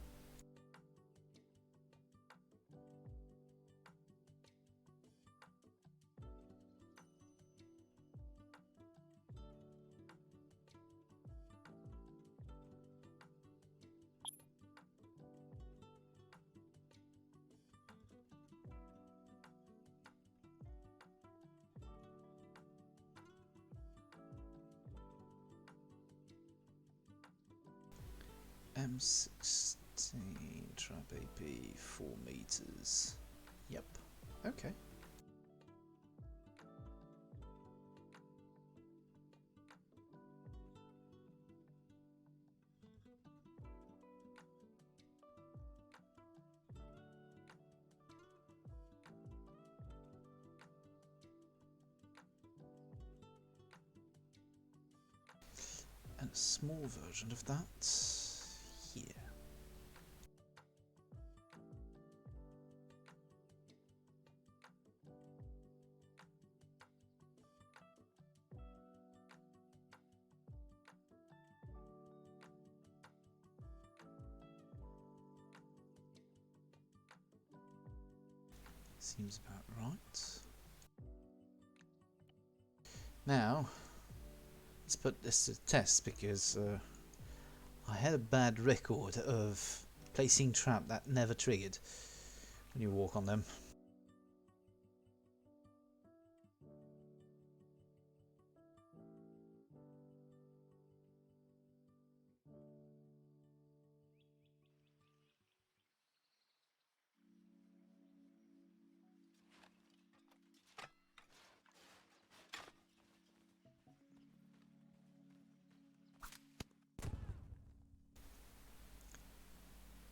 M16 trap AP 4 meters. Yep. Okay. And a small version of that here. Seems about right. Now, let's put this to the test because I had a bad record of placing trap that never triggered when you walk on them.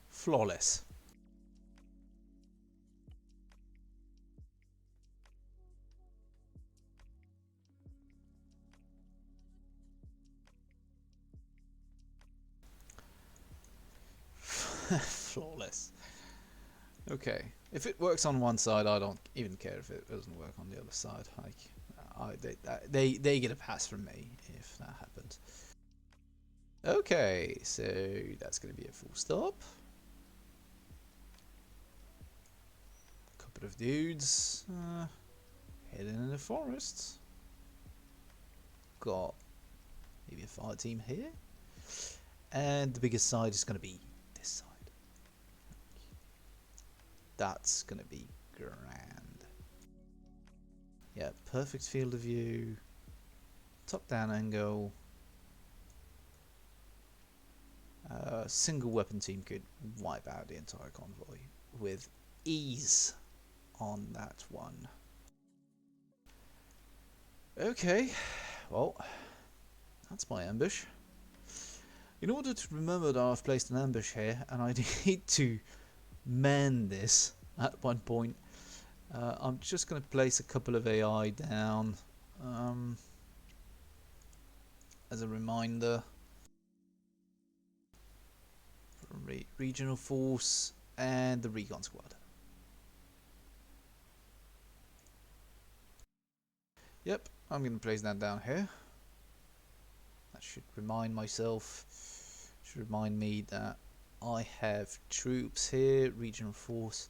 Flawless. Flawless. Okay, if it works on one side, I don't even care if it doesn't work on the other side. Like, they get a pass from me if that happens. Okay, so that's going to be a full stop. Couple of dudes heading in the forest. Got maybe a fire team here, and the biggest side is going to be this side. That's going to be grand. Yeah, perfect field of view, top down angle. Single weapon team could wipe out the entire convoy with ease on that one. Okay, well, that's my ambush. In order to remember that I've placed an ambush here and I need to man this at one point, I'm just going to place a couple of AI down as a reminder. Regional force and the recon squad. Yep, I'm going to place that down here. That should remind myself, should remind me that I have troops here, regional force,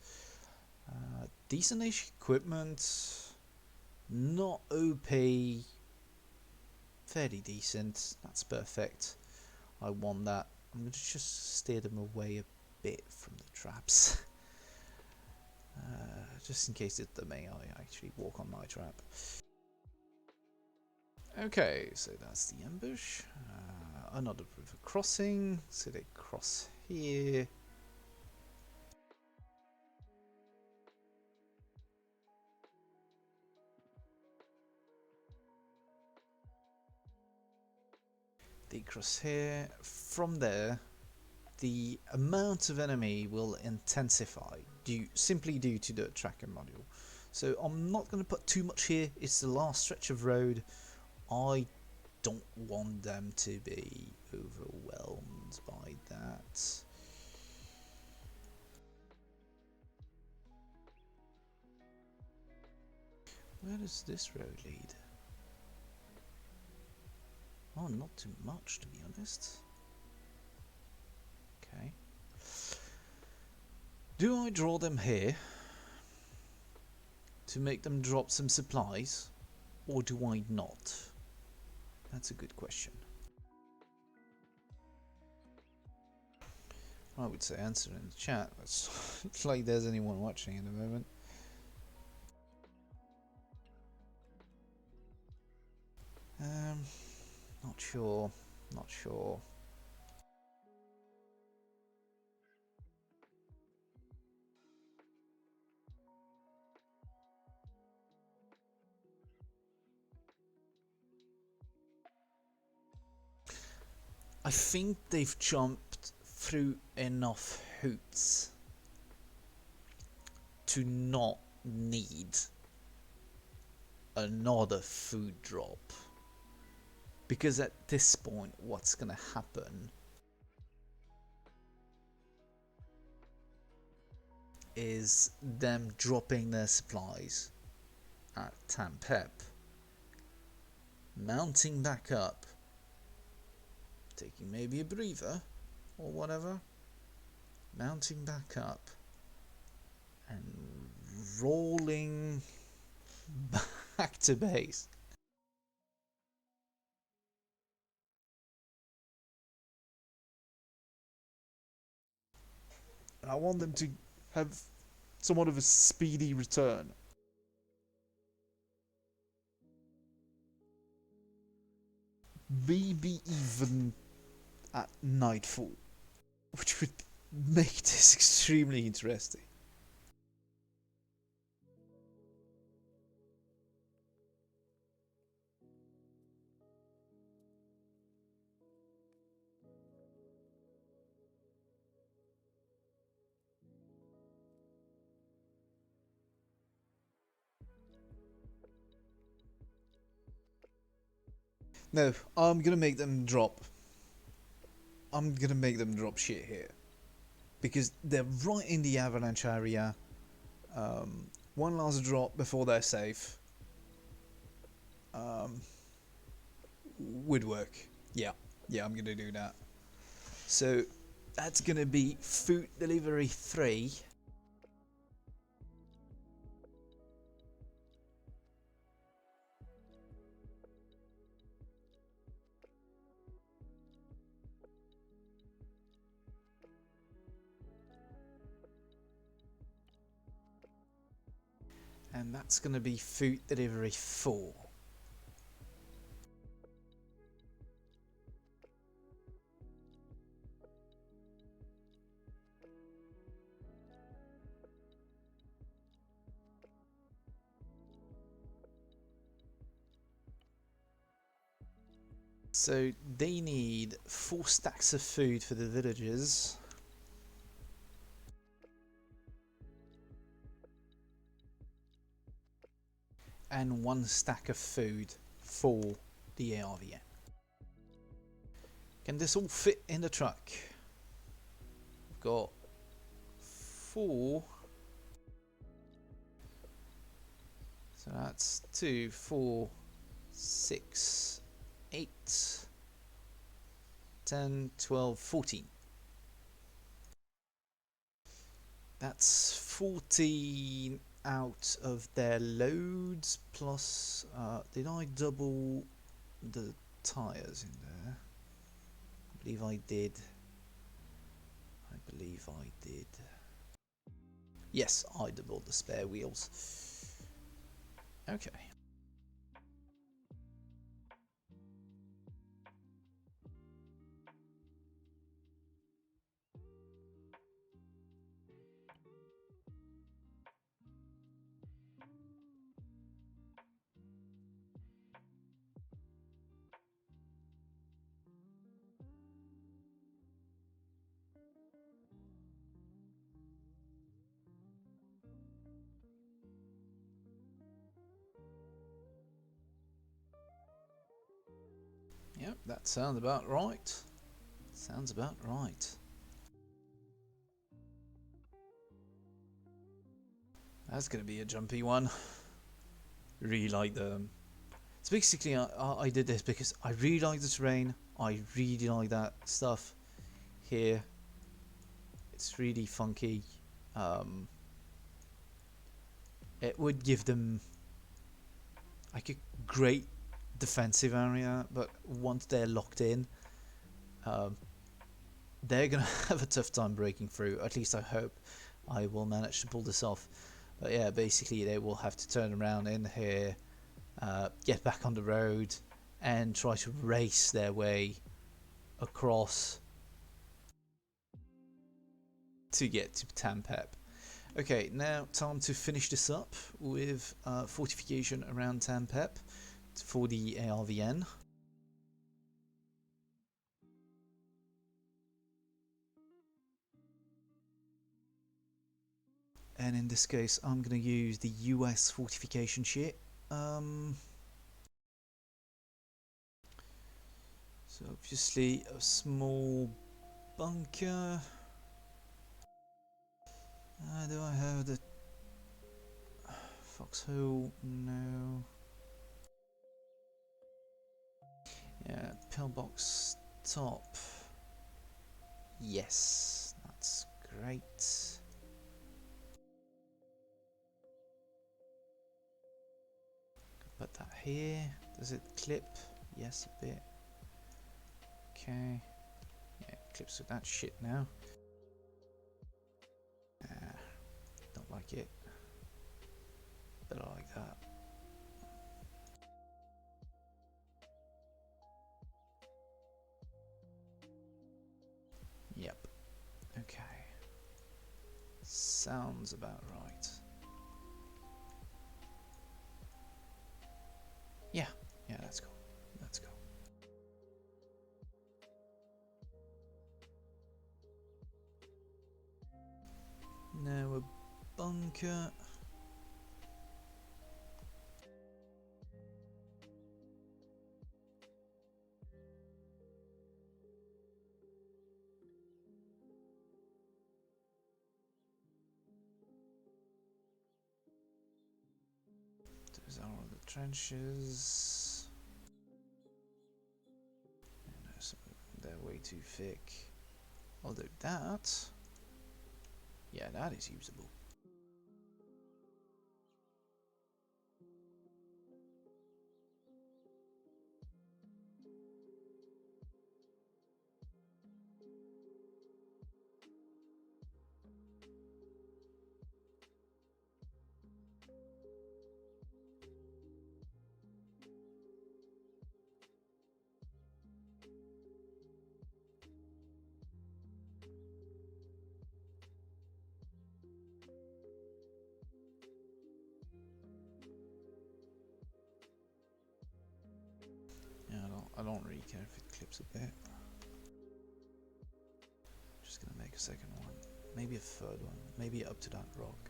decent-ish equipment, not OP, fairly decent, that's perfect. I want that. I'm going to just steer them away a bit from the traps. Just in case the AI actually walk on my trap. Okay, so that's the ambush. Another river crossing, so they cross here. They cross here. From there, the amount of enemy will intensify simply due to the tracker module. So I'm not going to put too much here. It's the last stretch of road. I don't want them to be overwhelmed by that. Where does this road lead? Oh, not too much, to be honest. Okay. Do I draw them here to make them drop some supplies, or do I not? That's a good question. I would say answer in the chat. It's like there's anyone watching at the moment. Not sure. Not sure. think they've jumped through enough hoops to not need another food drop. Because at this point, what's gonna happen is them dropping their supplies at Tampep, mounting back up, taking maybe a breather or whatever, mounting back up, and rolling back to base. I want them to have somewhat of a speedy return. Maybe even at nightfall, which would make this extremely interesting. No, I'm gonna make them drop. I'm gonna make them drop shit here. Because they're right in the avalanche area. One last drop before they're safe. Would work. Yeah, I'm gonna do that. So that's gonna be food delivery 3. And that's gonna be food delivery 4. So they need 4 stacks of food for the villagers. And 1 stack of food for the ARVN. Can this all fit in the truck? We've got 4. So that's 2, 4, 6, 8, 10, 12, 14. That's 14 out of their loads, plus, did I double the tyres in there? I believe I did. Yes, I doubled the spare wheels. Okay. Yep, that sounds about right. Sounds about right. That's going to be a jumpy one. Really like them. So basically, I did this because I really like the terrain. I really like that stuff here. It's really funky. It would give them like a great defensive area, but once they're locked in, they're gonna have a tough time breaking through. At least I hope I will manage to pull this off. But yeah, basically they will have to turn around in here, get back on the road, and try to race their way across to get to Tampep. Okay, now time to finish this up with fortification around Tampep for the ARVN. and in this case I'm gonna use the US fortification shit. So obviously a small bunker. Do I have the foxhole? No. Yeah, pillbox top. Yes, that's great. Put that here. Does it clip? Yes, a bit. Okay. Yeah, it clips with that shit now. Don't like it. But I like that. Yep. Okay. Sounds about right. Yeah. Yeah, that's cool. Let's go. Now a bunker. Those are all the trenches. No, so they're way too thick. Although that, yeah, that is usable. Yeah, I don't really care if it clips a bit. Just gonna make a second one, maybe a third one, maybe up to that rock.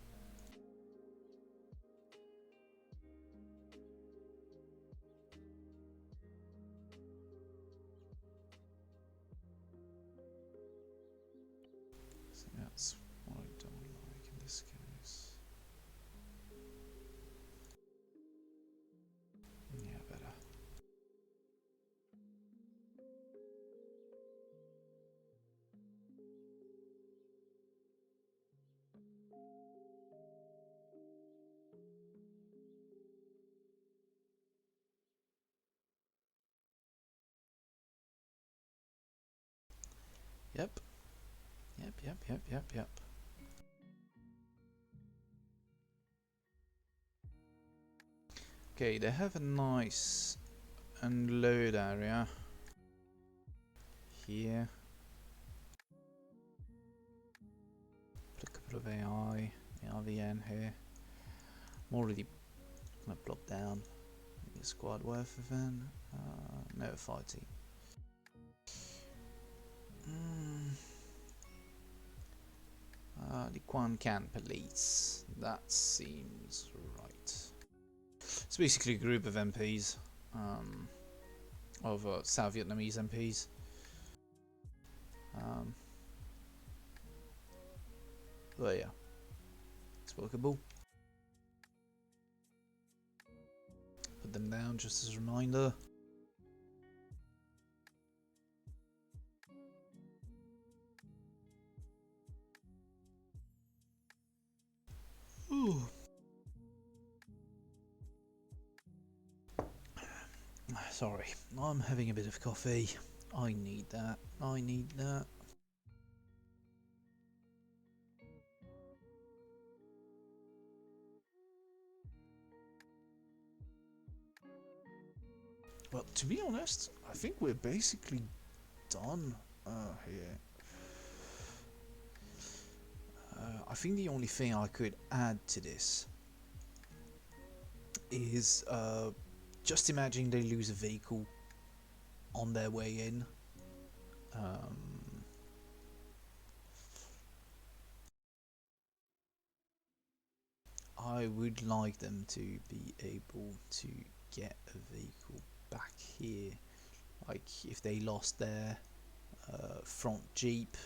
So that's what I don't like in this case. Yeah, better. Yep. Yep. Okay, they have a nice unload area here. Put a couple of AI, ARVN here. I'm already gonna block down a squad worth of them. No fighting. The Quan Can Police. That seems right. It's basically a group of MPs, of South Vietnamese MPs. But yeah, it's workable. Put them down just as a reminder. Ooh. Sorry, I'm having a bit of coffee. I need that. I need that. Well, to be honest, I think we're basically done here. I think the only thing I could add to this is just imagine they lose a vehicle on their way in. I would like them to be able to get a vehicle back here. Like if they lost their front Jeep.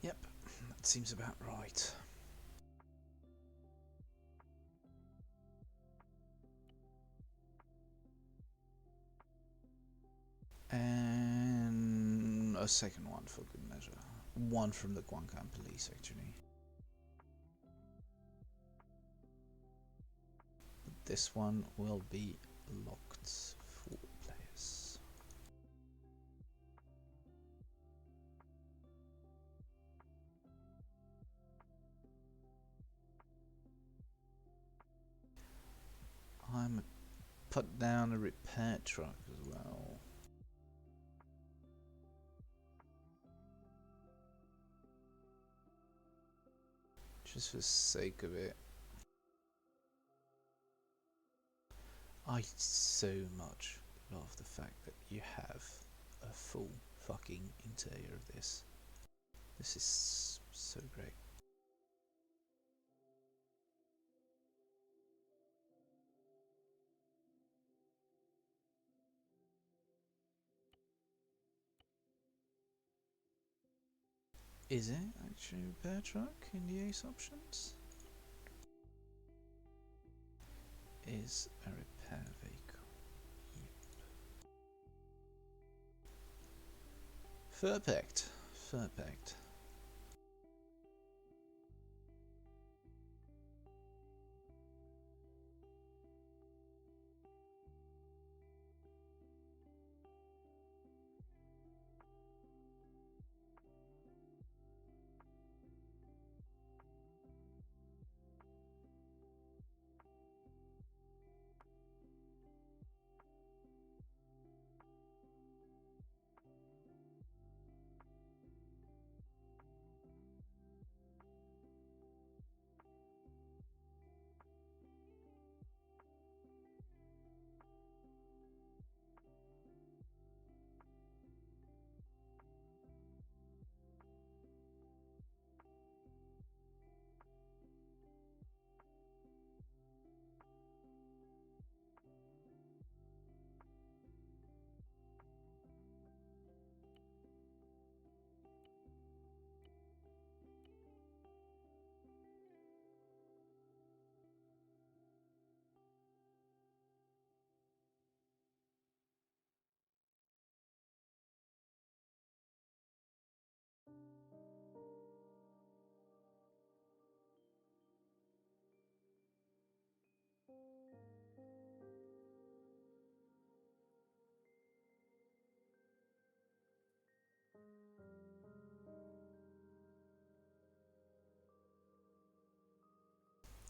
Yep, that seems about right. And a second one for good measure. One from the Guangkan police, actually. This one will be locked for players. I'm put down a repair truck as well. Just for the sake of it. I so much love the fact that you have a full fucking interior of this. This is so great. Is it actually a repair truck in the Ace options? Is a repair vehicle. Yep. Perfect. Perfect.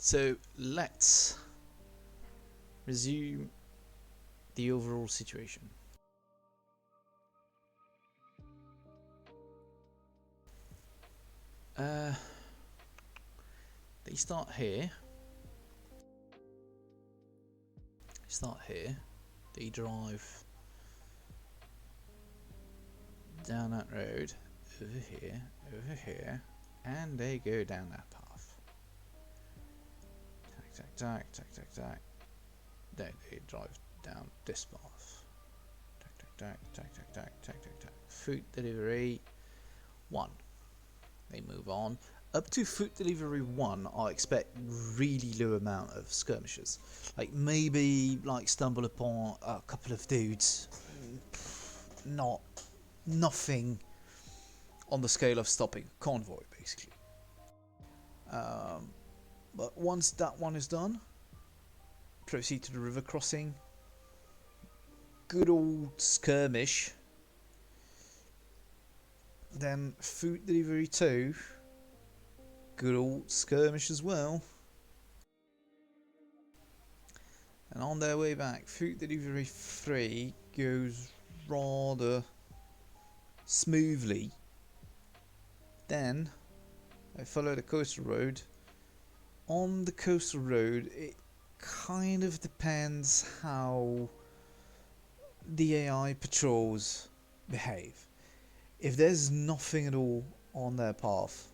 So let's resume the overall situation. They start here. They drive down that road, over here, and they go down that path. Tack. They drive down this path. Tack. Food delivery 1. They move on. Up to food delivery 1, I expect really low amount of skirmishes. Like maybe like stumble upon a couple of dudes. Not nothing on the scale of stopping a convoy, basically. But once that one is done, proceed to the river crossing. Good old skirmish. Then food delivery 2. Good old skirmish as well. And on their way back, food delivery 3 goes rather smoothly. Then I follow the coastal road. On the coastal road, it kind of depends how the AI patrols behave. If there's nothing at all on their path,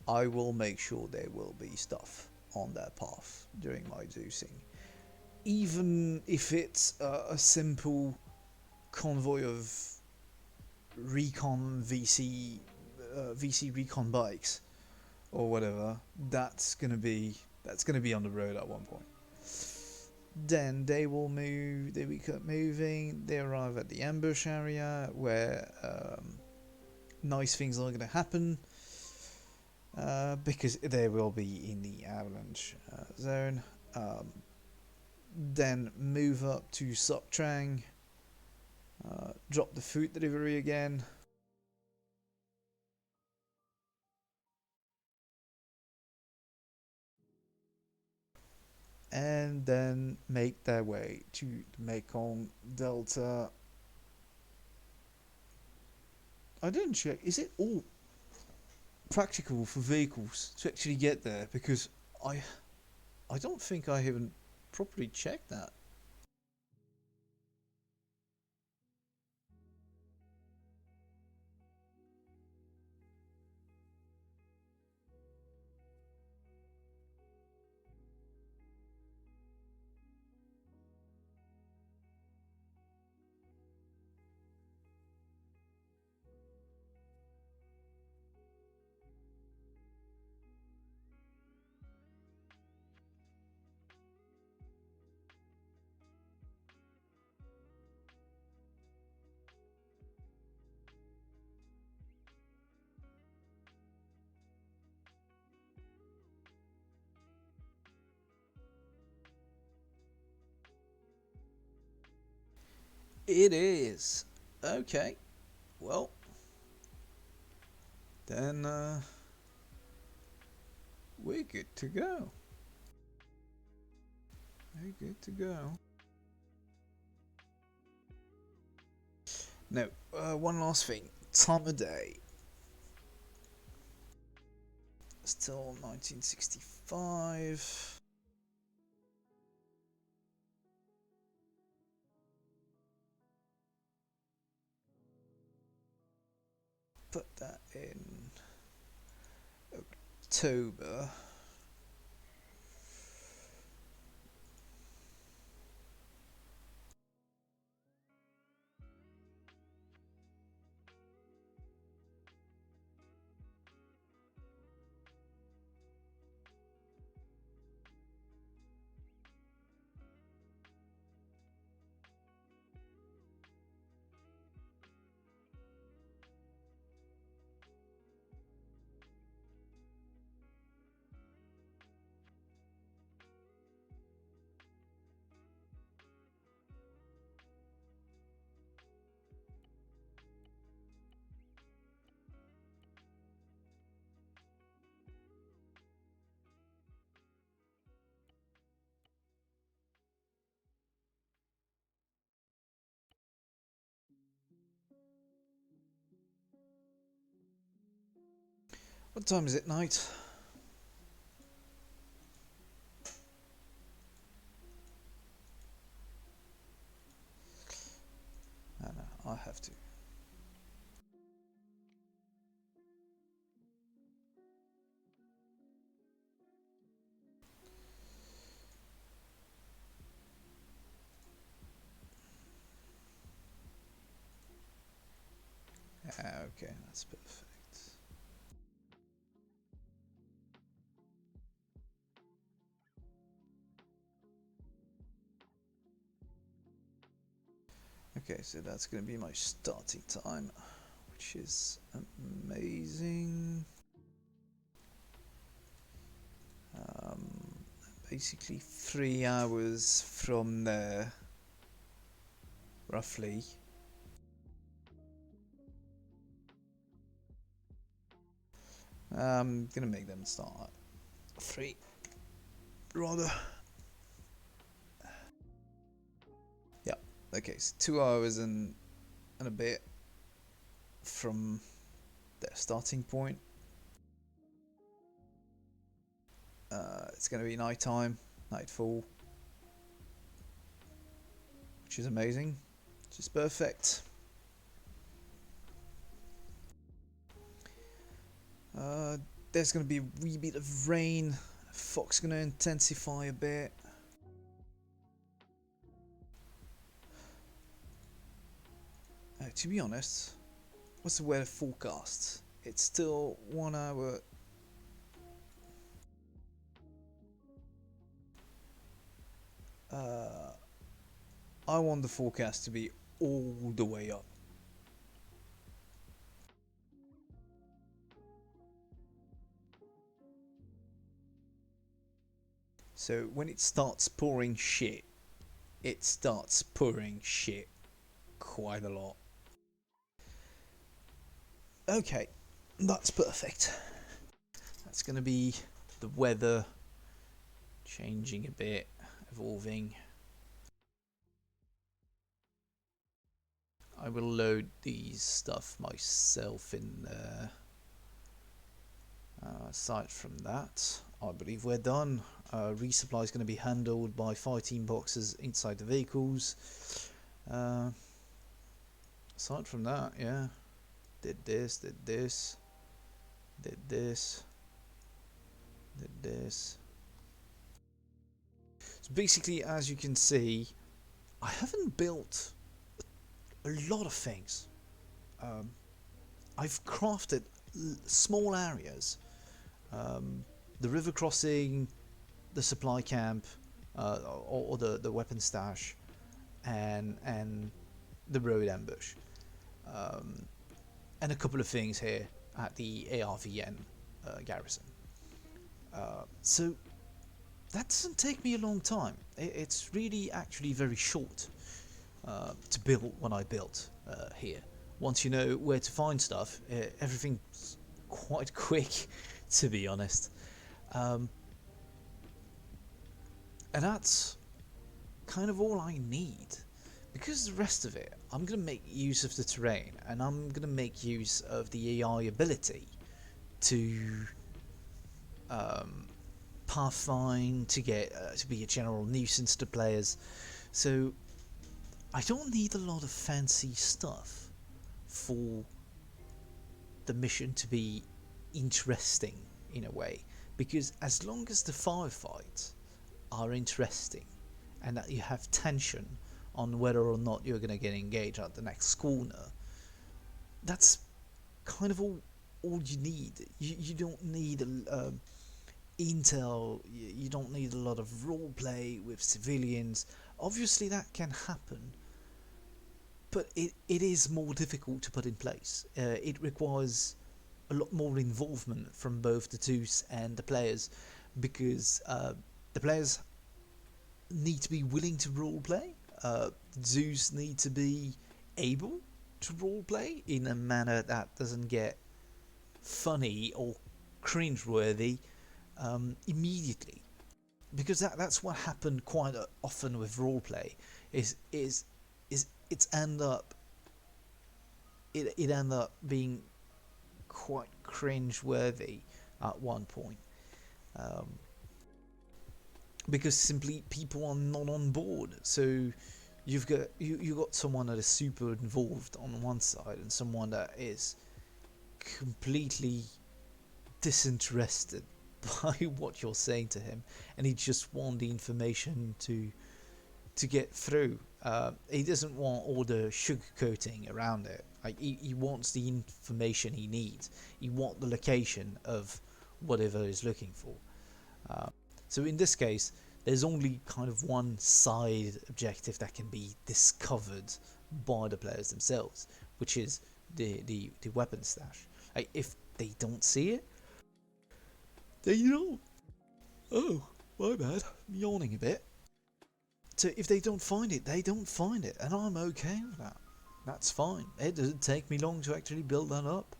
I will make sure there will be stuff on their path during my deucing. Even if it's a simple convoy of recon VC recon bikes or whatever, that's gonna be on the road at one point. Then they will move. They will keep moving. They arrive at the ambush area where nice things are gonna happen because they will be in the avalanche zone. Then move up to Soptrang. Drop the food delivery again. And then make their way to the Mekong Delta. I didn't check. Is it all practical for vehicles to actually get there? Because I don't think I haven't properly checked that. It is. Okay. Well, then we're good to go. We're good to go. Now, one last thing. Time of day. Still 1965. Put that in October. What time is it, night? I have to. Okay, that's perfect. Okay, so that's going to be my starting time, which is amazing. Basically 3 hours from there, roughly. I'm gonna make them start at 3, rather. Yeah, okay, so 2 hours and a bit from their starting point. It's gonna be nighttime, nightfall, which is amazing, which is perfect. There's gonna be a wee bit of rain. Fog's gonna intensify a bit. To be honest, what's the weather forecast? It's still 1 hour. I want the forecast to be all the way up. So when it starts pouring shit, it starts pouring shit quite a lot. Okay, that's perfect. That's gonna be the weather changing a bit, evolving. I will load these stuff myself in there. Aside from that, I believe we're done. Resupply is going to be handled by fighting boxes inside the vehicles. Aside from that, yeah, did this, did this, did this, did this. So basically, as you can see, I haven't built a lot of things. I've crafted small areas. The river crossing, the supply camp, or the weapon stash, and the road ambush, and a couple of things here at the ARVN garrison. So that doesn't take me a long time. It's really actually very short to build when I built here. Once you know where to find stuff, everything's quite quick, to be honest. And that's kind of all I need, because the rest of it, I'm going to make use of the terrain, and I'm going to make use of the AI ability to pathfind, to get to be a general nuisance to players. So I don't need a lot of fancy stuff for the mission to be interesting in a way, because as long as the firefights are interesting and that you have tension on whether or not you're going to get engaged at the next corner, that's kind of all you need. You don't need intel, you don't need a lot of roleplay with civilians. Obviously that can happen, but it is more difficult to put in place. It requires a lot more involvement from both the Zeus and the players, because the players need to be willing to roleplay. Zeus need to be able to roleplay in a manner that doesn't get funny or cringeworthy immediately, because that's what happened quite often with roleplay. Is it end up being quite cringeworthy at one point, because simply people are not on board. So you've got you got someone that is super involved on one side, and someone that is completely disinterested by what you're saying to him, and he just wants the information to get through. He doesn't want all the sugarcoating around it. Like he wants the information he needs. He wants the location of whatever he's looking for. So in this case, there's only kind of one side objective that can be discovered by the players themselves, which is the weapon stash. Like, if they don't see it, they don't. Oh, my bad. I'm yawning a bit. So if they don't find it, they don't find it, and I'm okay with that. That's fine. It doesn't take me long to actually build that up.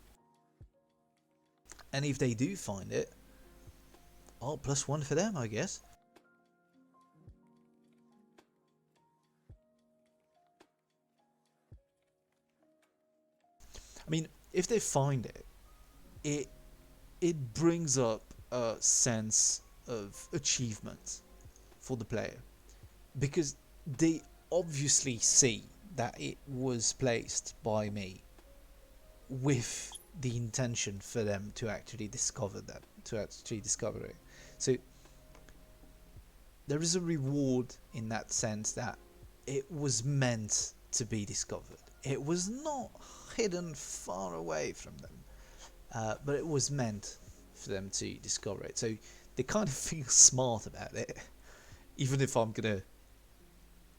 And if they do find it, oh, +1 for them, I guess. I mean, if they find it, it brings up a sense of achievement for the player, because they obviously see that it was placed by me with the intention for them to actually discover it. So there is a reward in that sense, that it was meant to be discovered. It was not hidden far away from them, but it was meant for them to discover it. So they kind of feel smart about it, even if I'm gonna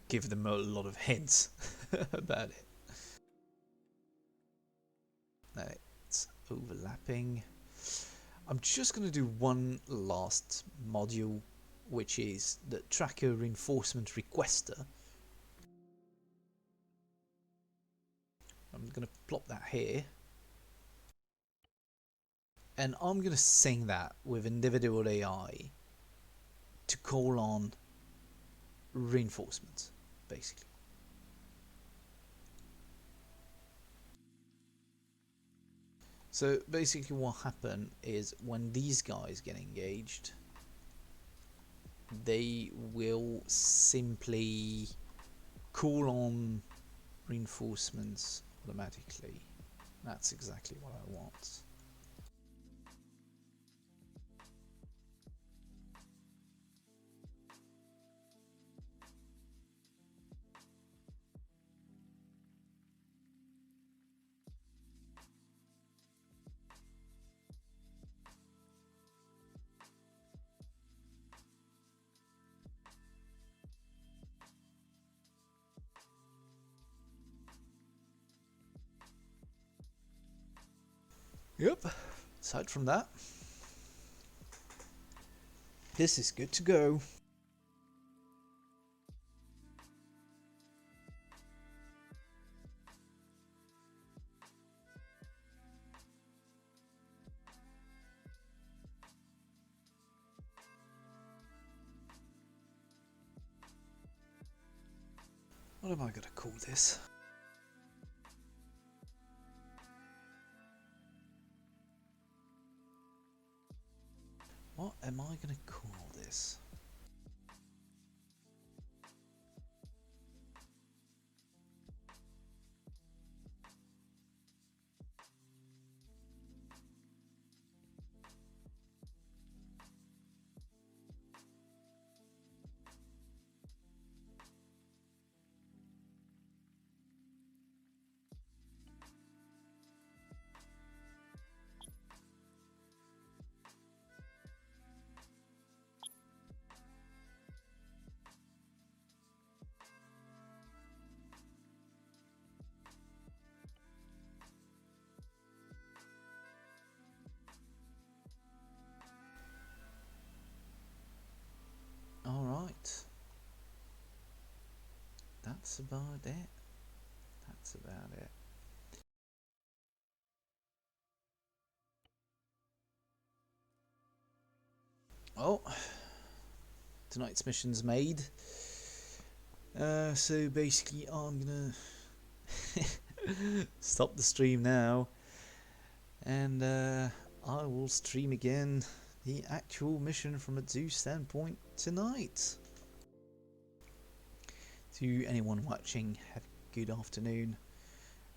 give them a lot of hints about it. It's overlapping. I'm just gonna do one last module, which is the tracker reinforcement requester. I'm gonna plop that here, and I'm gonna sing that with individual AI to call on reinforcements, basically. So basically what happened is, when these guys get engaged, they will simply call on reinforcements automatically. That's exactly what I want. Yep. Aside from that, this is good to go. What am I gonna call this? What am I gonna call this? Alright. That's about it. That's about it. Oh, tonight's mission's made. So basically I'm gonna stop the stream now, and I will stream again the actual mission from a Zeus standpoint tonight. To anyone watching, have a good afternoon,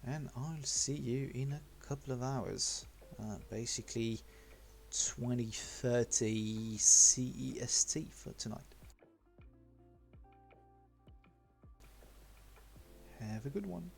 and I'll see you in a couple of hours. Basically 20:30 CEST for tonight. Have a good one.